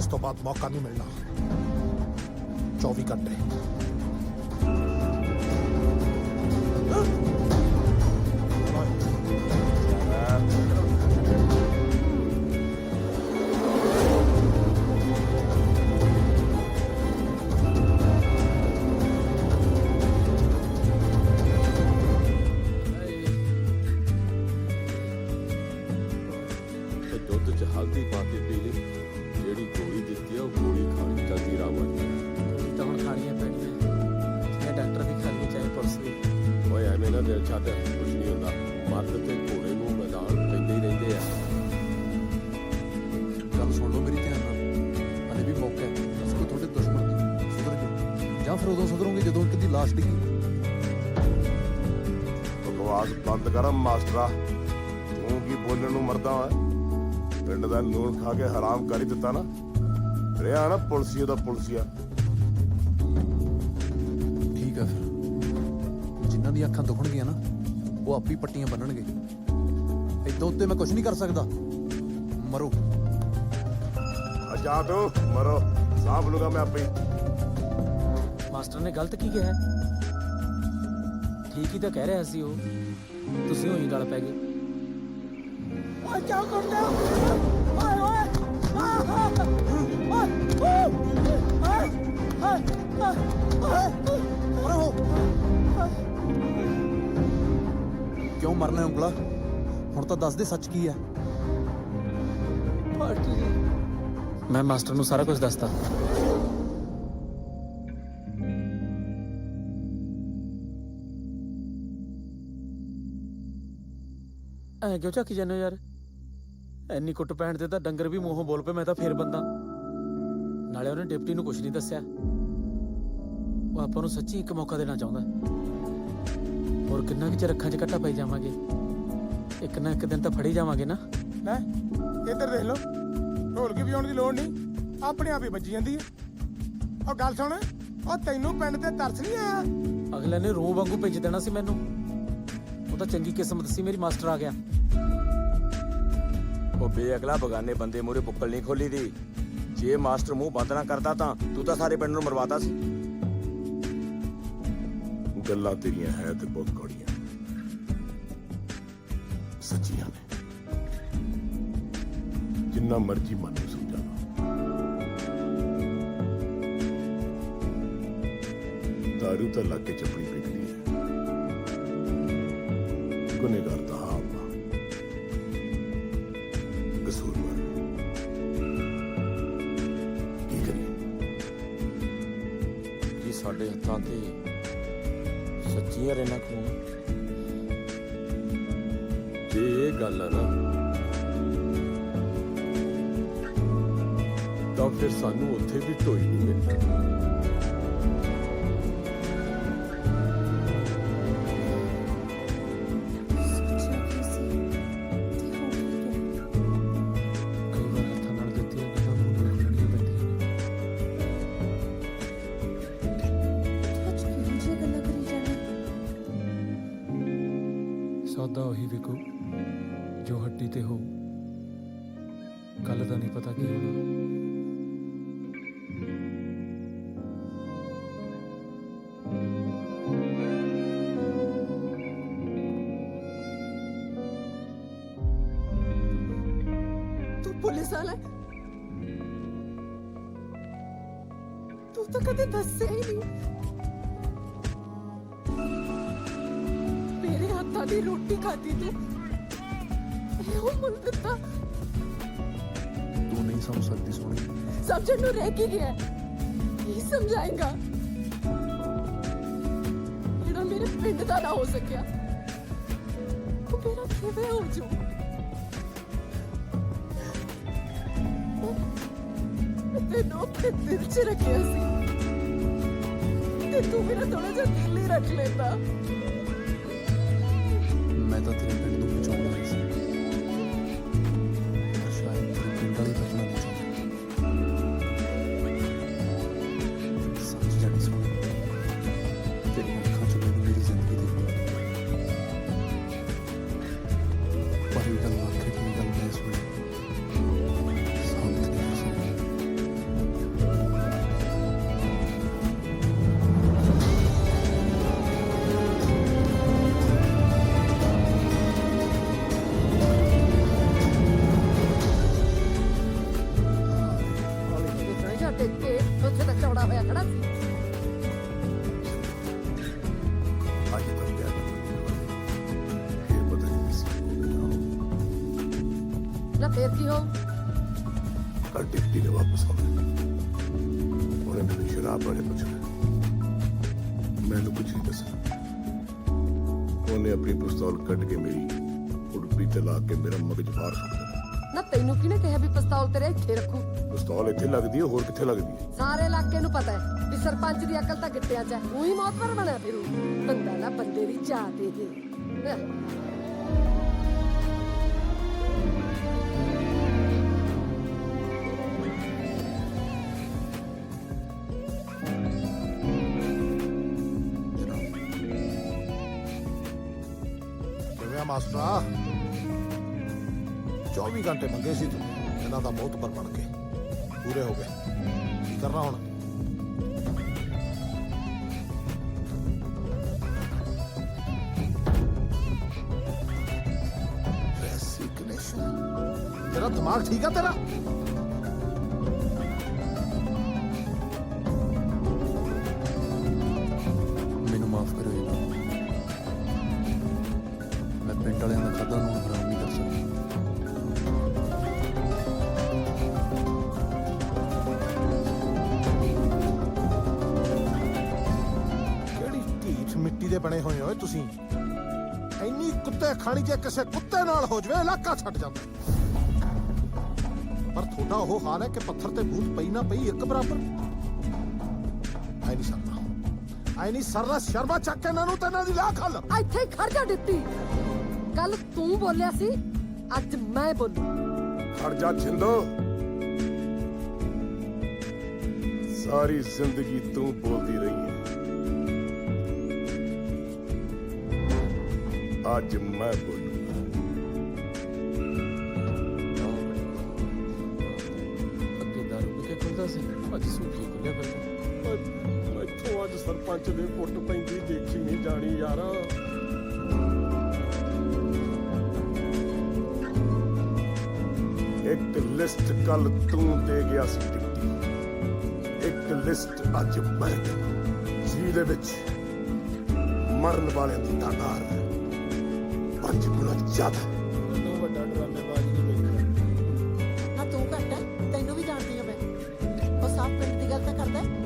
इस तो बाद मौका नहीं मिलना 24 घंटे ਤੇ ਦੁੱਧ 'ਚ ਹਲਦੀ ਪਾ ਕੇ ਪੀ ਲਈ ਜਿਹੜੀ ਗੋਲੀ ਦਿੱਤੀ ਆ ਉਹ ਗੋਲੀ ਖਾਣੀ ਜਲਦੀ ਆਰਾਮ ਆ ਜਾਊ। ਤਾਂ ਹੁਣ ਖਾਣੀਆਂ ਪੈਣੀਆਂ ਚਾਹੇ ਡਾਕਟਰ ਦੀ ਖਾ ਲਈ ਚਾਹੇ ਪੁਲਿਸ ਦੀ। ਓਏ ਐਵੇਂ ਨਾ ਦਿਲ ਛੱਡ ਕੁਛ ਨਹੀਂ ਹੁੰਦਾ ਮਰਦ ਤੇ ਘੋੜੇ ਨੂੰ ਮੈਦਾਨ ਪੈਂਦੇ ਹੀ ਰਹਿੰਦੇ ਆ। ਗੱਲ ਸੁਣ ਲਓ ਮੇਰੀ ਧਿਆਨ ਨਾਲ ਹਲੇ ਵੀ ਮੌਕਾ ਹੈ ਅਸੀਂ ਕੋਈ ਤੁਹਾਡੇ ਦੁਸ਼ਮਣ ਨਹੀਂ ਸੁਧਰ ਜਾਓ ਜਾਂ ਫਿਰ ਉਦੋਂ ਸੁਧਰੋਗੇ ਜਦੋਂ ਇੱਕ ਦੀ ਲਾਸ਼ ਡਿੱਗੀ। ਬਕਵਾਸ ਬੰਦ ਕਰ ਮਾਸਟਰਾ ਤੂੰ ਕੀ ਬੋਲਣ ਨੂੰ ਮਰਦਾ ਵਾ ਪਿੰਡ ਦਾ ਲੂਣ ਖਾ ਕੇ ਹਰਾਮ ਕਰ ਹੀ ਦਿੱਤਾ ਨਾ ਰਿਹਾ ਨਾ ਪੁਲਸੀਆ ਦਾ ਪੁਲਸੀਆ ਠੀਕ ਹੈ ਫਿਰ ਜਿਨ੍ਹਾਂ ਦੀਆਂ ਅੱਖਾਂ ਦੁਖਣਗੀਆਂ ਨਾ ਉਹ ਆਪੀ ਪੱਟੀਆਂ ਬੰਨਣਗੇ ਏਦਾਂ ਉੱਤੇ ਮੈਂ ਕੁਝ ਨਹੀਂ ਕਰ ਸਕਦਾ ਮਰੋ ਜਾ ਤੂੰ ਮਰੋ ਸਾਂਭ ਲੂਗਾ ਮੈਂ ਆਪੇ ਹੀ। ਮਾਸਟਰ ਨੇ ਗਲਤ ਕੀ ਕਿਹਾ ਹੈ? ਠੀਕ ਹੀ ਤਾਂ ਕਹਿ ਰਿਹਾ ਸੀ ਉਹ ਤੁਸੀਂ ਉਹੀ ਗੱਲ ਪੈ ਗਏ। ਓਏ ਕੀ ਕਰਦਾ ਓਏ ਓਏ ਕਿਉਂ ਮਰਨਾ ਹੈ ਉਂਗਲਾ ਹੁਣ ਤਾਂ ਦੱਸ ਦੇ ਸੱਚ ਕੀ ਹੈ। ਮੈਂ ਮਾਸਟਰ ਨੂੰ ਸਾਰਾ ਕੁਝ ਦੱਸਤਾ। ਐ ਕਿਉਂ ਝਾਕੀ ਜਾਂਦੇ ਹੋ ਯਾਰ? ਐਨੀ ਕੁੱਟ ਪੈਣ ਤੇ ਤਾਂ ਡੰਗਰ ਵੀ ਮੂੰਹੋਂ ਬੋਲ ਪਏ ਮੈਂ ਤਾਂ ਫੇਰ ਬੰਦਾ। ਨਾਲੇ ਉਹਨੇ ਡਿਪਟੀ ਨੂੰ ਕੁਝ ਨਹੀਂ ਦੱਸਿਆ। ਉਹ ਆਪਾਂ ਨੂੰ ਸੱਚੀ ਇੱਕ ਮੌਕਾ ਦੇਣਾ ਚਾਹੁੰਦਾ। ਹੋਰ ਕਿੰਨਾ ਕੁ ਚਿਰ ਅੱਖਾਂ 'ਚ ਘੱਟਾ ਪਾਈ ਜਾਵਾਂਗੇ? ਇੱਕ ਨਾ ਇੱਕ ਦਿਨ ਤਾਂ ਫੜੀ ਜਾਵਾਂਗੇ ਨਾ। ਲੈ ਇੱਧਰ ਦੇਖ ਲਓ ਢੋਲਕੀ ਵਜਾਉਣ ਦੀ ਲੋੜ ਨਹੀਂ ਆਪਣੇ ਆਪ ਹੀ ਵੱਜੀ ਜਾਂਦੀ ਹੈ। ਉਹ ਗੱਲ ਸੁਣ ਉਹ ਤੈਨੂੰ ਪਿੰਡ ਤੇ ਤਰਸ ਨਹੀਂ ਆਇਆ? ਅਗਲੇ ਨੇ ਰੂਹ ਵਾਂਗੂ ਭੇਜ ਦੇਣਾ ਸੀ ਮੈਨੂੰ। ਉਹ ਤਾਂ ਚੰਗੀ ਕਿਸਮਤ ਸੀ ਮੇਰੀ ਮਾਸਟਰ ਆ ਗਿਆ। ਉਹ ਬੇਅਕਲਾ ਬਗਾਨੇ ਬੰਦੇ ਮੂਹਰੇ ਬੁੱਕਲ ਨਹੀਂ ਖੋਲੀ ਦੀ। ਜੇ ਮਾਸਟਰ ਮੂੰਹ ਬੰਦ ਨਾ ਕਰਦਾ ਤਾਂ ਤੂੰ ਤਾਂ ਸਾਰੇ ਪਿੰਡ ਨੂੰ ਮਰਵਾਤਾ ਸੀ। ਗੱਲਾਂ ਤੇਰੀਆਂ ਹੈ ਤੇ ਬਹੁਤ ਕੌੜੀਆਂ ਸੱਚੀਆਂ ਨੇ ਜਿੰਨਾ ਮਰਜੀ ਮਨ ਨੂੰ ਸਮਝਾ ਲਓ ਦਾਰੂ ਤਾਂ ਲੱਗ ਕੇ ਚੱਪਣੀ ਵਿਕਦੀ ਹੈ ਗੁਨੇਗਾਰ ਤਾਂ ਆਪ ਆ ਕਸੂਰਵਾਰ ਕੀ ਕਰੀਏ ਕੀ ਸਾਡੇ ਹੱਥਾਂ ਤੇ ਸੱਚੀਆਂ ਰਹਿਣਾ ਖੂਨ। ਜੇ ਇਹ ਗੱਲ ਆ ਨਾ ਤਾਂ ਫਿਰ ਸਾਨੂੰ ਉੱਥੇ ਵੀ ਢੋਈ ਨਹੀਂ ਮਿਲਣੀ। ਕਈ ਵਾਰ ਹੱਥਾਂ ਨਾਲ ਦਿੱਤੀਆਂ ਗੱਲਾਂ ਮੂੰਹ ਨਾਲ ਰੱਖਣੀਆਂ ਪੈਂਦੀਆਂ ਨੇ। ਸੌਦਾ ਉਹੀ ਵਿਕੂ ਜੋ ਹੱਟੀ ਤੇ ਹੋ। ਕੱਲ ਦਾ ਨਹੀਂ ਪਤਾ ਕੀ ਹੋਣਾ। ਤੂੰ ਪੁਲਿਸ ਵਾਲਾ ਹੈ? ਤੂੰ ਤਾਂ ਕਦੇ ਦੱਸਿਆ ਹੀ ਨਹੀਂ। ਮੇਰੇ ਹੱਥਾਂ ਦੀ ਰੋਟੀ ਖਾਦੀ ਤੂੰ ਇਹੋ ਮੁੱਲ ਦਿੱਤਾ। ਤੂੰ ਨਹੀਂ ਸਮਝ ਸਕਦੀ ਸੋਹਣੀ। ਸਮਝਣ ਨੂੰ ਰਹਿ ਕੀ ਗਿਆ? ਕੀ ਸਮਝਾਏਗਾ ਜਿਹੜਾ ਮੇਰੇ ਪਿੰਡ ਦਾ ਨਾ ਹੋ ਸਕਿਆ? ਉਹ ਮੇਰਾ ਕਿਵੇਂ ਹੋ ਜੂ? ਤੈਨੂੰ ਆਪਣੇ ਦਿਲ 'ਚ ਰੱਖਿਆ ਸੀ ਤੇ ਤੂੰ ਮੇਰਾ ਥੋੜਾ ਜਿਹਾ ਦਿਲ ਹੀ ਰੱਖ ਲੈਂਦਾ। ਮੈਂ ਤਾਂ ਤੇਰੇ ਪਿੰਡ ਨੂੰ ਬਚਾਉਣ ਆਈ ਸੀ ਪਰ ਸ਼ਾਇਦ ਤੇਰੇ ਪਿੰਡ ਵਾਲੀ ਬਚਣਾ ਨਹੀਂ ਚਾਹੁੰਦੀ। ਸੱਚ ਜਾਣੀ ਸੋਹਣੀ ਤੇਰੀਆਂ ਅੱਖਾਂ 'ਚ ਮੈਨੂੰ ਮੇਰੀ ਜ਼ਿੰਦਗੀ ਦਿਖਦੀ ਪਰ ਇਹ ਗੱਲ ਆਖੇ ਕੀ ਗੱਲ ਮੈਂ ਸੁਣੀ ਸਾਹਮਣੇ ਨਹੀਂ ਸੁਣੀ। ਟੇਕ ਕੇ ਉੱਥੇ ਤੱਕ ਚੌੜਾ ਹੋਇਆ ਖੜਾ ਸੀ। ਅੱਜ ਤੱਕ ਪਿਆਰ ਇਹ ਪਤਾ ਨਹੀਂ ਸੀ ਨਾ ਫੇਰ ਕੀ ਹੋ ਕੱਲ ਡਿਪਟੀ ਨੇ ਵਾਪਸ ਆਉਣਾ ਉਹਨੇ ਮੈਨੂੰ ਸ਼ਰਾਬ ਬਾਰੇ ਪੁੱਛਣਾ ਮੈਨੂੰ ਕੁਝ ਨਹੀਂ ਦੱਸਣਾ ਉਹਨੇ ਆਪਣੀ ਪਿਸਤੌਲ ਕੱਢ ਕੇ ਮੇਰੀ ਉੜਪੀ ਤੇ ਲਾ ਕੇ ਮੇਰਾ ਮਗਜ ਬਾਹਰ ਸੁੱਟ ਦੇਣਾ ਨਾ ਤੈਨੂੰ ਕਿਹਨੇ ਕਿਹਾ ਵੀ ਪਿਸਤੌਲ ਤੇਰੇ ਇੱਥੇ ਰੱਖੂ? ਪਿਸਤੌਲ ਇੱਥੇ ਲੱਗਦੀ ਹੈ ਹੋਰ ਕਿੱਥੇ ਲੱਗਦੀ ਹੈ ਸਾਰੇ ਇਲਾਕੇ ਨੂੰ ਪਤਾ ਹੈ ਵੀ ਸਰਪੰਚ ਦੀ ਅਕਲ ਤਾਂ ਗਿੱਟਿਆਂ 'ਚ ਹੈ। ਉਹੀ ਮੌਤਵਰ ਬਣਿਆ ਫਿਰੂ ਬੰਦਾ ਨਾ ਬੰਦੇ ਦੀ ਚਾਹ ਦੇ ਦੇ। ਕਿਵੇਂ ਮਾਸਟਰਾ 24 ਘੰਟੇ ਮੰਗੇ ਸੀ ਤੂੰ ਇਹਨਾਂ ਦਾ ਬਹੁਤ ਪਰ ਬਣ ਕੇ ਪੂਰੇ ਹੋ ਗਏ ਕੀ ਕਰਨਾ ਹੁਣ ਰੈਸਿਗਨੇਸ਼ਨ ਤੇਰਾ ਦਿਮਾਗ ਠੀਕ ਆ ਤੇਰਾ ਮੈਨੂੰ ਮਾਫ ਕਰੋ ਜੀ ਮੈਂ ਪਿੰਡ ਵਾਲਿਆਂ ਦਾ ਖਾਦਾ ਨੂੰ ਹਰਾਮ ਨਹੀਂ ਕਰ ਸਕਦਾ ਕਿਹੜੀ ਢੀਠ ਮਿੱਟੀ ਦੇ ਬਣੇ ਹੋਏ ਹੋ ਤੁਸੀਂ ਇੰਨੀ ਕੁੱਤੇ ਖਾਣੀ ਜੇ ਕਿਸੇ ਕੁੱਤੇ ਨਾਲ ਹੋ ਜਵੇ ਇਲਾਕਾ ਛੱਡ ਜਾਂਦਾ ਪਰ ਤੁਹਾਡਾ ਉਹ ਹਾਲ ਹੈ ਕਿ ਪੱਥਰ ਤੇ ਬੂਤ ਪਈ ਨਾ ਪਈ ਇੱਕ ਬਰਾਬਰ ਆਈ ਨਹੀਂ ਸਰਨਾ ਸ਼ਰਮਾ ਚੱਕ ਕੇ ਇਹਨਾਂ ਨੂੰ ਤੇ ਇਹਨਾਂ ਦੀ ਲਾ ਖੱਲ ਇੱਥੇ ਹੀ ਖੜ ਜਾ ਡਿਪਟੀ। ਕੱਲ ਤੂੰ ਬੋਲਿਆ ਸੀ ਅੱਜ ਮੈਂ ਬੋਲੂ। ਖੜ ਜਾ ਛਿੰਦੋ ਸਾਰੀ ਜ਼ਿੰਦਗੀ ਤੂੰ ਬੋਲਦੀ ਰਹੀ ਹੈ ਅੱਜ ਮੈਂ ਬੋਲੂੰਗਾ ਅੱਗੇ ਦਾਰੂ ਪੀ ਕੇ ਖੁੱਲਦਾ ਸੀ ਅੱਜ ਸੂਖੀ ਖੁੱਲਿਆ ਫਿਰਦਾ। ਮੈਥੋਂ ਅੱਜ ਸਰਪੰਚ ਦੇ ਕੁੱਟ ਪੈਂਦੀ ਦੇਖੀ ਨਹੀਂ ਜਾਣੀ ਯਾਰਾ ਇੱਕ ਲਿਸਟ ਕੱਲ ਤੂੰ ਦੇ ਗਿਆ ਸੀ ਟਿੱਕੀ ਇੱਕ ਲਿਸਟ ਅੱਜ ਮੈਂ ਜਿਹਦੇ ਵਿੱਚ ਮਰਨ ਵਾਲਿਆਂ ਦੀ ਤਾਦਾਦ 5 ਗੁਣਾ ਜ਼ਿਆਦਾ ਤੂੰ ਵੱਡਾ ਡਰਾਮੇਬਾਜ਼ ਨਹੀਂ ਵੇਖਿਆ। ਨਾ ਤੂੰ ਘੱਟ ਹੈ ਤੈਨੂੰ ਵੀ ਜਾਣਦੀ ਹਾਂ ਮੈਂ ਉਹ ਸਾਫ ਪਿੰਡ ਦੀ ਗੱਲ ਤਾਂ ਕਰਦਾ ਹੈ।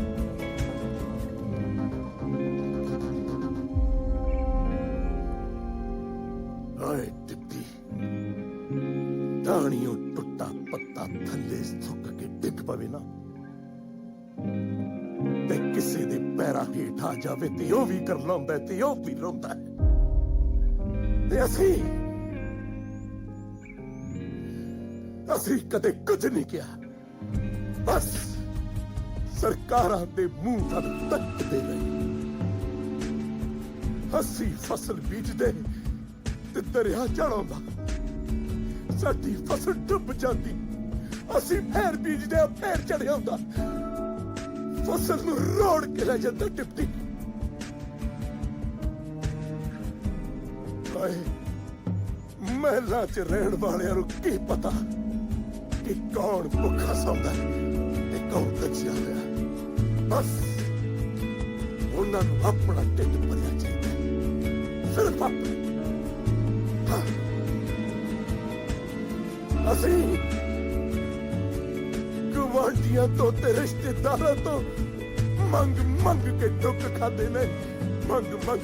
ਓਏ ਟਿੱਪੀ ਟਾਣੀਓ ਟੁੱਟਾ ਪੱਤਾ ਥੱਲੇ ਸੁੱਕ ਕੇ ਡਿੱਗ ਪਵੇ ਨਾ ਤੇ ਕਿਸੇ ਦੇ ਪੈਰਾਂ ਹੇਠ ਆ ਜਾਵੇ ਤੇ ਉਹ ਵੀ ਕਰ ਲਾਉਂਦਾ ਤੇ ਉਹ ਵੀ ਰੋਂਦਾ ਤੇ ਅਸੀਂ ਕਦੇ ਕੁਝ ਨਹੀਂ ਕਿਹਾ ਬਸ ਸਰਕਾਰਾਂ ਦੇ ਮੂੰਹ ਤੱਕ ਤੱਕਦੇ ਰਹੇ ਅਸੀਂ ਫਸਲ ਬੀਜਦੇ ਤੇ ਦਰਿਆ ਚੜਾਉਂਦਾ ਸਾਡੀ ਫਸਲ ਡੁੱਬ ਜਾਂਦੀ ਅਸੀਂ ਫੇਰ ਬੀਜਦੇ ਫੇਰ ਚੜਿਆ ਹੁੰਦਾ ਫਸਲ ਨੂੰ ਰੋੜ ਕੇ ਲੈ ਜਾਂਦਾ ਟਿੱਪੀ ਹਾਏ ਮਹਿਲਾਂ 'ਚ ਰਹਿਣ ਵਾਲਿਆਂ ਨੂੰ ਕੀ ਪਤਾ ਕਿ ਕੌਣ ਭੁੱਖਾ ਸੌਂਦਾ ਤੇ ਕੌਣ ਕੱਚਿਆ ਹੋਇਆ ਬਸ ਉਹਨਾਂ ਨੂੰ ਆਪਣਾ ਢਿੱਡ ਭਰਿਆ ਚਾਹੀਦਾ ਸਿਰਫ ਆਪਣਾ ਅਸੀਂ ਗੁਆਂਢੀਆਂ ਤੋਂ ਤੇ ਰਿਸ਼ਤੇਦਾਰਾਂ ਤੋਂ ਮੰਗ ਕੇ ਦੁੱਖ ਖਾਦੇ ਨੇ ਮੰਗ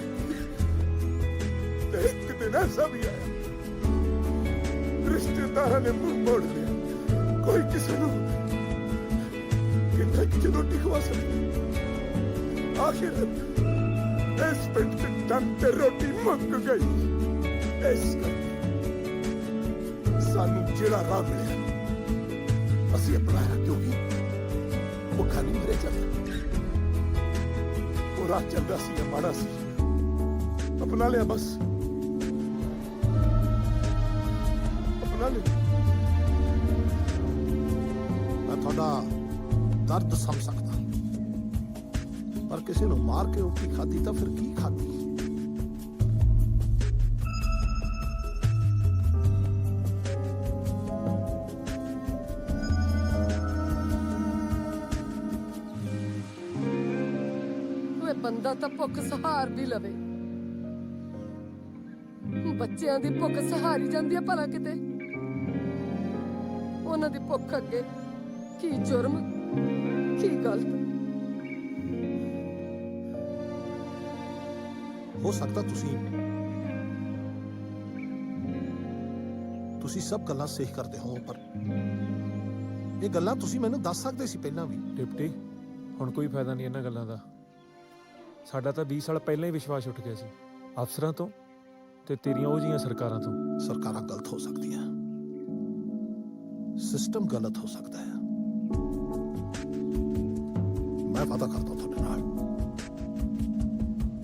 ਤੇ ਇੱਕ ਦਿਨ ਐਸਾ ਵੀ ਆਇਆ ਰਿਸ਼ਤੇਦਾਰਾਂ ਨੇ ਮੂੰਹ ਮੋੜ ਲਿਆ ਕੋਈ ਕਿਸੇ ਨੂੰ ਕਿੰਨਾ ਕਿ ਰੋਟੀ ਖਵਾ ਸਕਦਾ ਆਖਿਰ ਇਸ ਪਿੰਡ ਚ ਦਮ ਤੇ ਰੋਟੀ ਮੁੱਕ ਗਈ ਇਸ ਕਰਕੇ ਸਾਨੂੰ ਜਿਹੜਾ ਰਾਹ ਮਿਲਿਆ ਅਸੀਂ ਅਪਣਾਇਆ ਕਿਉਂਕਿ ਭੁੱਖਾ ਨਹੀਂ ਮਰੇ ਜਾਂਦਾ ਉਹ ਰਾਹ ਚੰਗਾ ਸੀ ਜਾਂ ਮਾੜਾ ਸੀ ਅਪਣਾ ਲਿਆ ਬਸ ਅਪਣਾ ਲਿਆ ਮੈਂ ਤੁਹਾਡਾ ਦਰਦ ਸਮਝ ਸਕਦਾ ਪਰ ਕਿਸੇ ਨੂੰ ਮਾਰ ਕੇ ਰੋਟੀ ਖਾਧੀ ਤਾਂ ਫਿਰ ਕੀ ਖਾਧੀ ਬੰਦਾ ਤਾਂ ਭੁੱਖ ਸਹਾਰ ਵੀ ਲਵੇ। ਬੱਚਿਆਂ ਦੀ ਭੁੱਖ ਸਹਾਰੀ ਜਾਂਦੀ ਹੈ ਭਲਾ ਕਿਤੇ। ਉਹਨਾਂ ਦੀ ਭੁੱਖ ਅੱਗੇ ਕੀ ਜੁਰਮ ਕੀ ਗਲਤ। ਹੋ ਸਕਦਾ ਤੁਸੀਂ ਸਭ ਗੱਲਾਂ ਸਹੀ ਕਰਦੇ ਹੋ, ਪਰ ਇਹ ਗੱਲਾਂ ਤੁਸੀਂ ਮੈਨੂੰ ਦੱਸ ਸਕਦੇ ਸੀ ਪਹਿਲਾਂ ਵੀ। ਡਿਪਟੀ ਹੁਣ ਕੋਈ ਫਾਇਦਾ ਨਹੀਂ ਇਹਨਾਂ ਗੱਲਾਂ ਦਾ। ਸਾਡਾ ਤਾਂ 20 ਸਾਲ ਪਹਿਲਾਂ ਹੀ ਵਿਸ਼ਵਾਸ ਉੱਠ ਗਿਆ ਸੀ, ਅਫਸਰਾਂ ਤੋਂ ਤੇ ਤੇਰੀਆਂ ਉਹ ਜੀਆਂ ਸਰਕਾਰਾਂ ਤੋਂ। ਸਰਕਾਰਾਂ ਗਲਤ ਹੋ ਸਕਦੀਆਂ, ਸਿਸਟਮ ਗਲਤ ਹੋ ਸਕਦਾ ਹੈ। ਮੈਂ ਵਾਅਦਾ ਕਰਦਾ ਤੁਹਾਡੇ ਨਾਲ,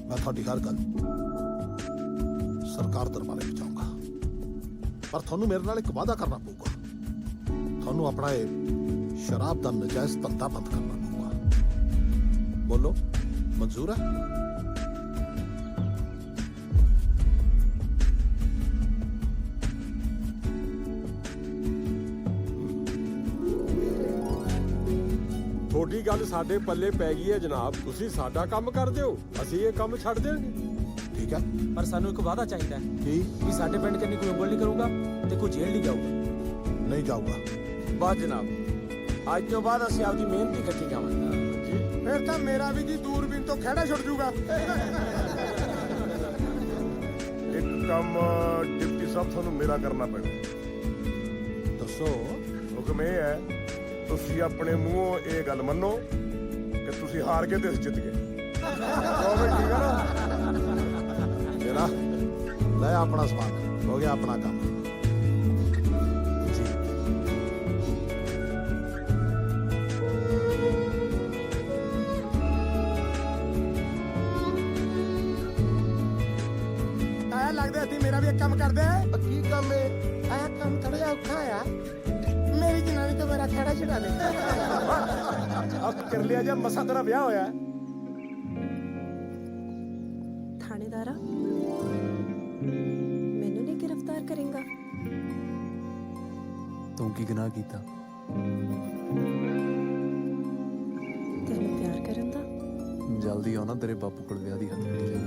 ਮੈਂ ਤੁਹਾਡੀ ਹਰ ਗੱਲ ਸਰਕਾਰ ਦਰਬਾਰੇ ਪਹੁੰਚਾਊਂਗਾ, ਪਰ ਤੁਹਾਨੂੰ ਮੇਰੇ ਨਾਲ ਇੱਕ ਵਾਅਦਾ ਕਰਨਾ ਪਊਗਾ। ਤੁਹਾਨੂੰ ਆਪਣਾ ਇਹ ਸ਼ਰਾਬ ਦਾ ਨਜਾਇਜ਼ ਧੰਦਾ ਬੰਦ ਕਰਨਾ ਪਊਗਾ। ਬੋਲੋ, ਮਨਜ਼ੂਰ ਹੈ? ਤੁਹਾਡੀ ਗੱਲ ਸਾਡੇ ਪੱਲੇ ਪੈ ਗਈ ਹੈ ਜਨਾਬ। ਤੁਸੀਂ ਸਾਡਾ ਕੰਮ ਕਰ ਦਿਓ, ਅਸੀਂ ਇਹ ਕੰਮ ਛੱਡ ਦੇਵਾਂਗੇ। ਠੀਕ ਹੈ, ਪਰ ਸਾਨੂੰ ਇੱਕ ਵਾਅਦਾ ਚਾਹੀਦਾ ਹੈ ਕੀ? ਵੀ ਸਾਡੇ ਪਿੰਡ 'ਚ ਕੋਈ ਉਂਗਲ ਨਹੀਂ ਕਰੂਗਾ ਤੇ ਕੋਈ ਜੇਲ੍ਹ ਨਹੀਂ ਜਾਊਗਾ। ਨਹੀਂ ਜਾਊਗਾ। ਬਸ ਜਨਾਬ, ਅੱਜ ਤੋਂ ਬਾਅਦ ਅਸੀਂ ਆਪਦੀ ਮਿਹਨਤ ਹੀ ਕੱਟੀ ਜਾਵਾਂਗੇ। ਫਿਰ ਤਾਂ ਮੇਰਾ ਵੀ ਜੀ ਦੂਰਬੀਨ ਤੋਂ ਖਹਿੜਾ ਛੁੱਟ ਜੂਗਾ। ਇੱਕ ਕੰਮ ਡਿਪਟੀ ਸਾਹਿਬ ਤੁਹਾਨੂੰ ਮੇਰਾ ਕਰਨਾ ਪੈਣਾ। ਦੱਸੋ। ਹੁਕਮ ਇਹ ਹੈ, ਤੁਸੀਂ ਆਪਣੇ ਮੂੰਹੋਂ ਇਹ ਗੱਲ ਮੰਨੋ ਕਿ ਤੁਸੀਂ ਹਾਰ ਗਏ ਤੇ ਅਸੀਂ ਜਿੱਤ ਗਏ। ਠੀਕ ਹੈ ਨਾ? ਮੇਰਾ ਲੈ ਆਪਣਾ ਸਮਾਨ, ਹੋ ਗਿਆ ਆਪਣਾ ਕੰਮ। ਜੀ ਆਇਆ ਲੱਗਦਾ ਸੀ ਮੇਰਾ ਵੀ ਇੱਕ ਕੰਮ ਕਰਦੇ। ਕੀ ਕੰਮ ਹੈ? ਆਹ ਕੰਮ ਥੋੜਾ ਜਿਹਾ ਔਖਾ ਆ। ਮੇਰੀ ਜਨਾਨੀ ਤੋਂ ਮੇਰਾ ਖਹਿੜਾ ਛੁਡਾ ਦੇ। ਅਬ ਕਰ ਲਿਆ ਜਾਂ ਮਸਾ ਤੇਰਾ ਵਿਆਹ ਹੋਇਆ। ਥਾਣੇਦਾਰਾ ਮੈਨੂੰ ਨਹੀਂ ਗ੍ਰਿਫਤਾਰ ਕਰੇਗਾ? ਤੂੰ ਕੀ ਗੁਨਾਹ ਕੀਤਾ? ਤੈਨੂੰ ਪਿਆਰ ਕਰਨ ਦਾ। ਜਲਦੀ ਆਉਣਾ, ਤੇਰੇ ਬਾਪੂ ਕੋਲ ਵਿਆਹ ਦੀ ਹੱਥ ਫੜੀ ਜਾ।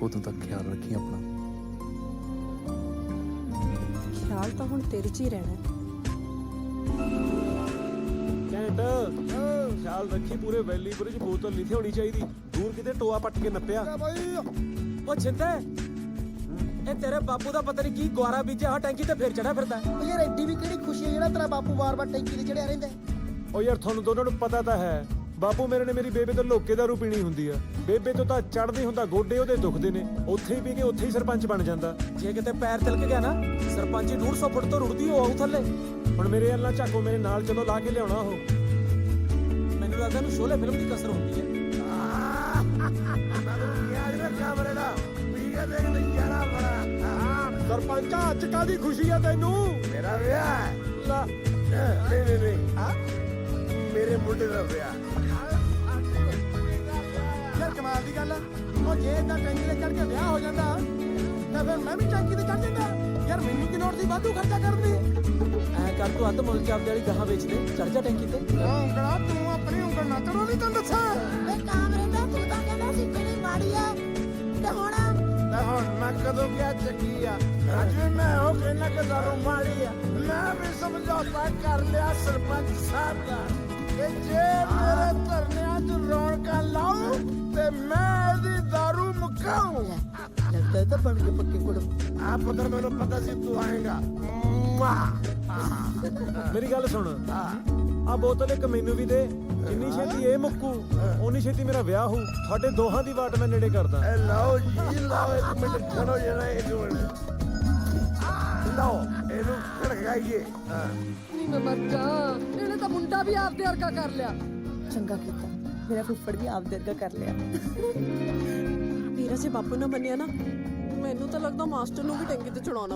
ਉਦੋਂ ਤੱਕ ਖਿਆਲ ਰੱਖੀ ਆਪਣਾ। ਖਿਆਲ ਤਾਂ ਹੁਣ ਤੇਰੇ 'ਚ ਹੀ ਰਹਿਣਾ ਹੈ। ਘੈਂਟ ਖਿਆਲ ਰੱਖੀ, ਪੂਰੇ ਵੈਲੀਪੁਰ 'ਚ ਬੋਤਲ ਨਹੀਂ ਹੋਣੀ ਚਾਹੀਦੀ। ਦੂਰ ਕਿਤੇ ਟੋਆ ਪੱਟ ਕੇ ਨੱਪਿਆ। ਉਹ ਛਿੰਦਾ ਇਹ ਤੇਰੇ ਬਾਪੂ ਦਾ ਪਤਾ ਨਹੀਂ ਕੀ ਗੁਆਰਾ ਬੀਜਿਆ ਆ ਟੈਂਕੀ ਤੇ ਫੇਰ ਚੜਾ ਫਿਰਦਾ। ਉਹ ਯਾਰ ਐਡੀ ਵੀ ਕਿਹੜੀ ਖੁਸ਼ੀ ਹੈ ਜਿਹੜਾ ਤੇਰਾ ਬਾਪੂ ਵਾਰ-ਵਾਰ ਟੈਂਕੀ ਤੇ ਚੜਿਆ ਰਹਿੰਦਾ। ਉਹ ਯਾਰ ਤੁਹਾਨੂੰ ਦੋਨਾਂ ਨੂੰ ਪਤਾ ਤਾਂ ਹੈ, ਬਾਪੂ ਮੇਰੇ ਨੇ ਮੇਰੀ ਬੇਬੇ ਤੋਂ ਲੋਕੇ ਦਾਰੂ ਪੀਣੀ ਹੁੰਦੀ ਆ। ਬੇਬੇ ਤੋਂ ਤਾਂ ਚੜ੍ਹਦੀ ਹੁੰਦਾ, ਗੋਡੇ ਉਹਦੇ ਦੁਖਦੇ ਨੇ। ਉੱਥੇ ਹੀ ਪੀ ਕੇ ਉੱਥੇ ਹੀ ਸਰਪੰਚ ਬਣ ਜਾਂਦਾ। ਜੇ ਕਿਤੇ ਪੈਰ ਤਿਲਕ ਗਿਆ ਨਾ, ਸਰਪੰਚੀ 150 ਫੁੱਟ ਤੋਂ ਰੁੜਦੀ ਹੋ ਆਉ ਥੱਲੇ। ਹੁਣ ਮੇਰੇ ਅੱਲਾ ਝਾਕੋ, ਮੇਰੇ ਨਾਲ ਚਲੋ, ਲਾ ਕੇ ਲਿਆਉਣਾ ਉਹ। ਮੈਨੂੰ ਲੱਗਦਾ ਨੂੰ ਸ਼ੋਲੇ ਫਿਲਮ ਦੀ ਕਸਰ ਹੁੰਦੀ ਹੈ। ਸਰਪੰਚਾ ਅੱਜ ਕਾਹਦੀ ਖੁਸ਼ੀ ਆ ਤੈਨੂੰ? ਮੇਰਾ ਵਿਆਹ ਲਾ ਨਹੀਂ ਮੇਰੇ ਮੁੰਡੇ ਦਾ ਵਿਆਹ। ਯਾਰ ਕਮਾਲ ਦੀ ਗੱਲ ਆ। ਉਹ ਜੇ ਏਦਾਂ ਟੈਂਕੀ ਤੇ ਚੜ ਕੇ ਵਿਆਹ ਹੋ ਜਾਂਦਾ ਤਾਂ ਫਿਰ ਮੈਂ ਵੀ ਟੈਂਕੀ ਤੇ ਚੜ ਜਾਂਦਾ। ਯਾਰ ਮੈਨੂੰ ਕੀ ਲੋੜ ਸੀ ਵਾਧੂ ਖਰਚਾ ਕਰਨ ਦੀ? ਐ ਕਰ ਤੂੰ ਅੱਧ ਮੁੱਲ ਚਾਪ ਵਾਲੀ ਗਾਹਾਂ ਵੇਚ ਦੇ, ਚੜ ਜਾ ਟੈਂਕੀ ਤੇ। ਉਂਗਲਾ ਤੂੰ ਆਪਣੀ ਉਂਗਲ ਨਾ ਕਰੋ, ਨਹੀਂ ਤੈਨੂੰ ਦੱਸਾਂ। ਵੇ ਕਾਮਰੇ ਦਾ ਤੂੰ ਤਾਂ ਕਹਿੰਦਾ ਸੀ ਕਿਹੜੀ ਮਾੜੀ ਆ ਤੇ ਹੁਣ ਮੈਂ ਕਦੋਂ ਕਿਹਾ ਚੰਗੀ ਆ? ਅੱਜ ਵੀ ਮੈਂ ਹੋ ਕੇ ਨਾ ਕਦਾਰੋਂ ਮਾੜੀ ਆ। ਮੈਂ ਵੀ ਸਮਝੌਤਾ ਕਰ ਲਿਆ ਸਰਪੰਚ ਸਾਹਿਬ ਦਾ ਕਿ ਜੇ ਮੇਰੇ ਧਰਨਿਆਂ 'ਚ ਰੌਣਕਾਂ ਲਾਉ ਤੇ ਮੈਂ ਇਹਦੀ ਦਾਰੂ ਮੁਕਾਉ। ਲੱਗਦਾ ਤਾਂ ਬਣ ਕੇ ਪੱਕੇ ਕੁੜਮ। ਆ ਪੁੱਤਰ, ਮੈਨੂੰ ਪਤਾ ਸੀ ਤੂੰ ਆਏਗਾ। ਮੇਰੀ ਗੱਲ ਸੁਣ, ਆ ਬੋਤਲ ਇੱਕ ਮੈਨੂੰ ਵੀ ਦੇ। ਜਿੰਨੀ ਛੇਤੀ ਇਹ ਮੁੱਕੂ ਉਨੀ ਛੇਤੀ ਮੇਰਾ ਵਿਆਹ ਹੋਊ। ਤੁਹਾਡੇ ਦੋਹਾਂ ਦੀ ਵਾਟ ਮੈਂ ਨੇੜੇ ਕਰਦਾ। ਇਹ ਲਓ ਜੀ, ਲਓ। ਇੱਕ ਮਿੰਟ ਖੜੋ ਜਰਾ, ਇੱਕ ਮਿੰਟ। ਲਓ ਇਹਨੂੰ ਖੜਕਾਈਏ। ਨਹੀਂ ਮੈਂ ਮਰ ਜਾ। ਇਹਨੇ ਤਾਂ ਮੁੰਡਾ ਵੀ ਆਪਦੇ ਵਰਗਾ ਕਰ ਲਿਆ। ਚੰਗਾ ਕੀਤਾ, ਮੇਰਾ ਫੁੱਫੜ ਵੀ ਆਪ ਦੇ ਵਰਗਾ ਕਰ ਲਿਆ। ਵੀਰਾ ਜੇ ਬਾਪੂ ਨਾ ਮੰਨਿਆ ਨਾ, ਮੈਨੂੰ ਤਾਂ ਲੱਗਦਾ ਮਾਸਟਰ ਨੂੰ ਵੀ ਟੈਂਕੀ ਤੇ ਚੜਾਉਣਾ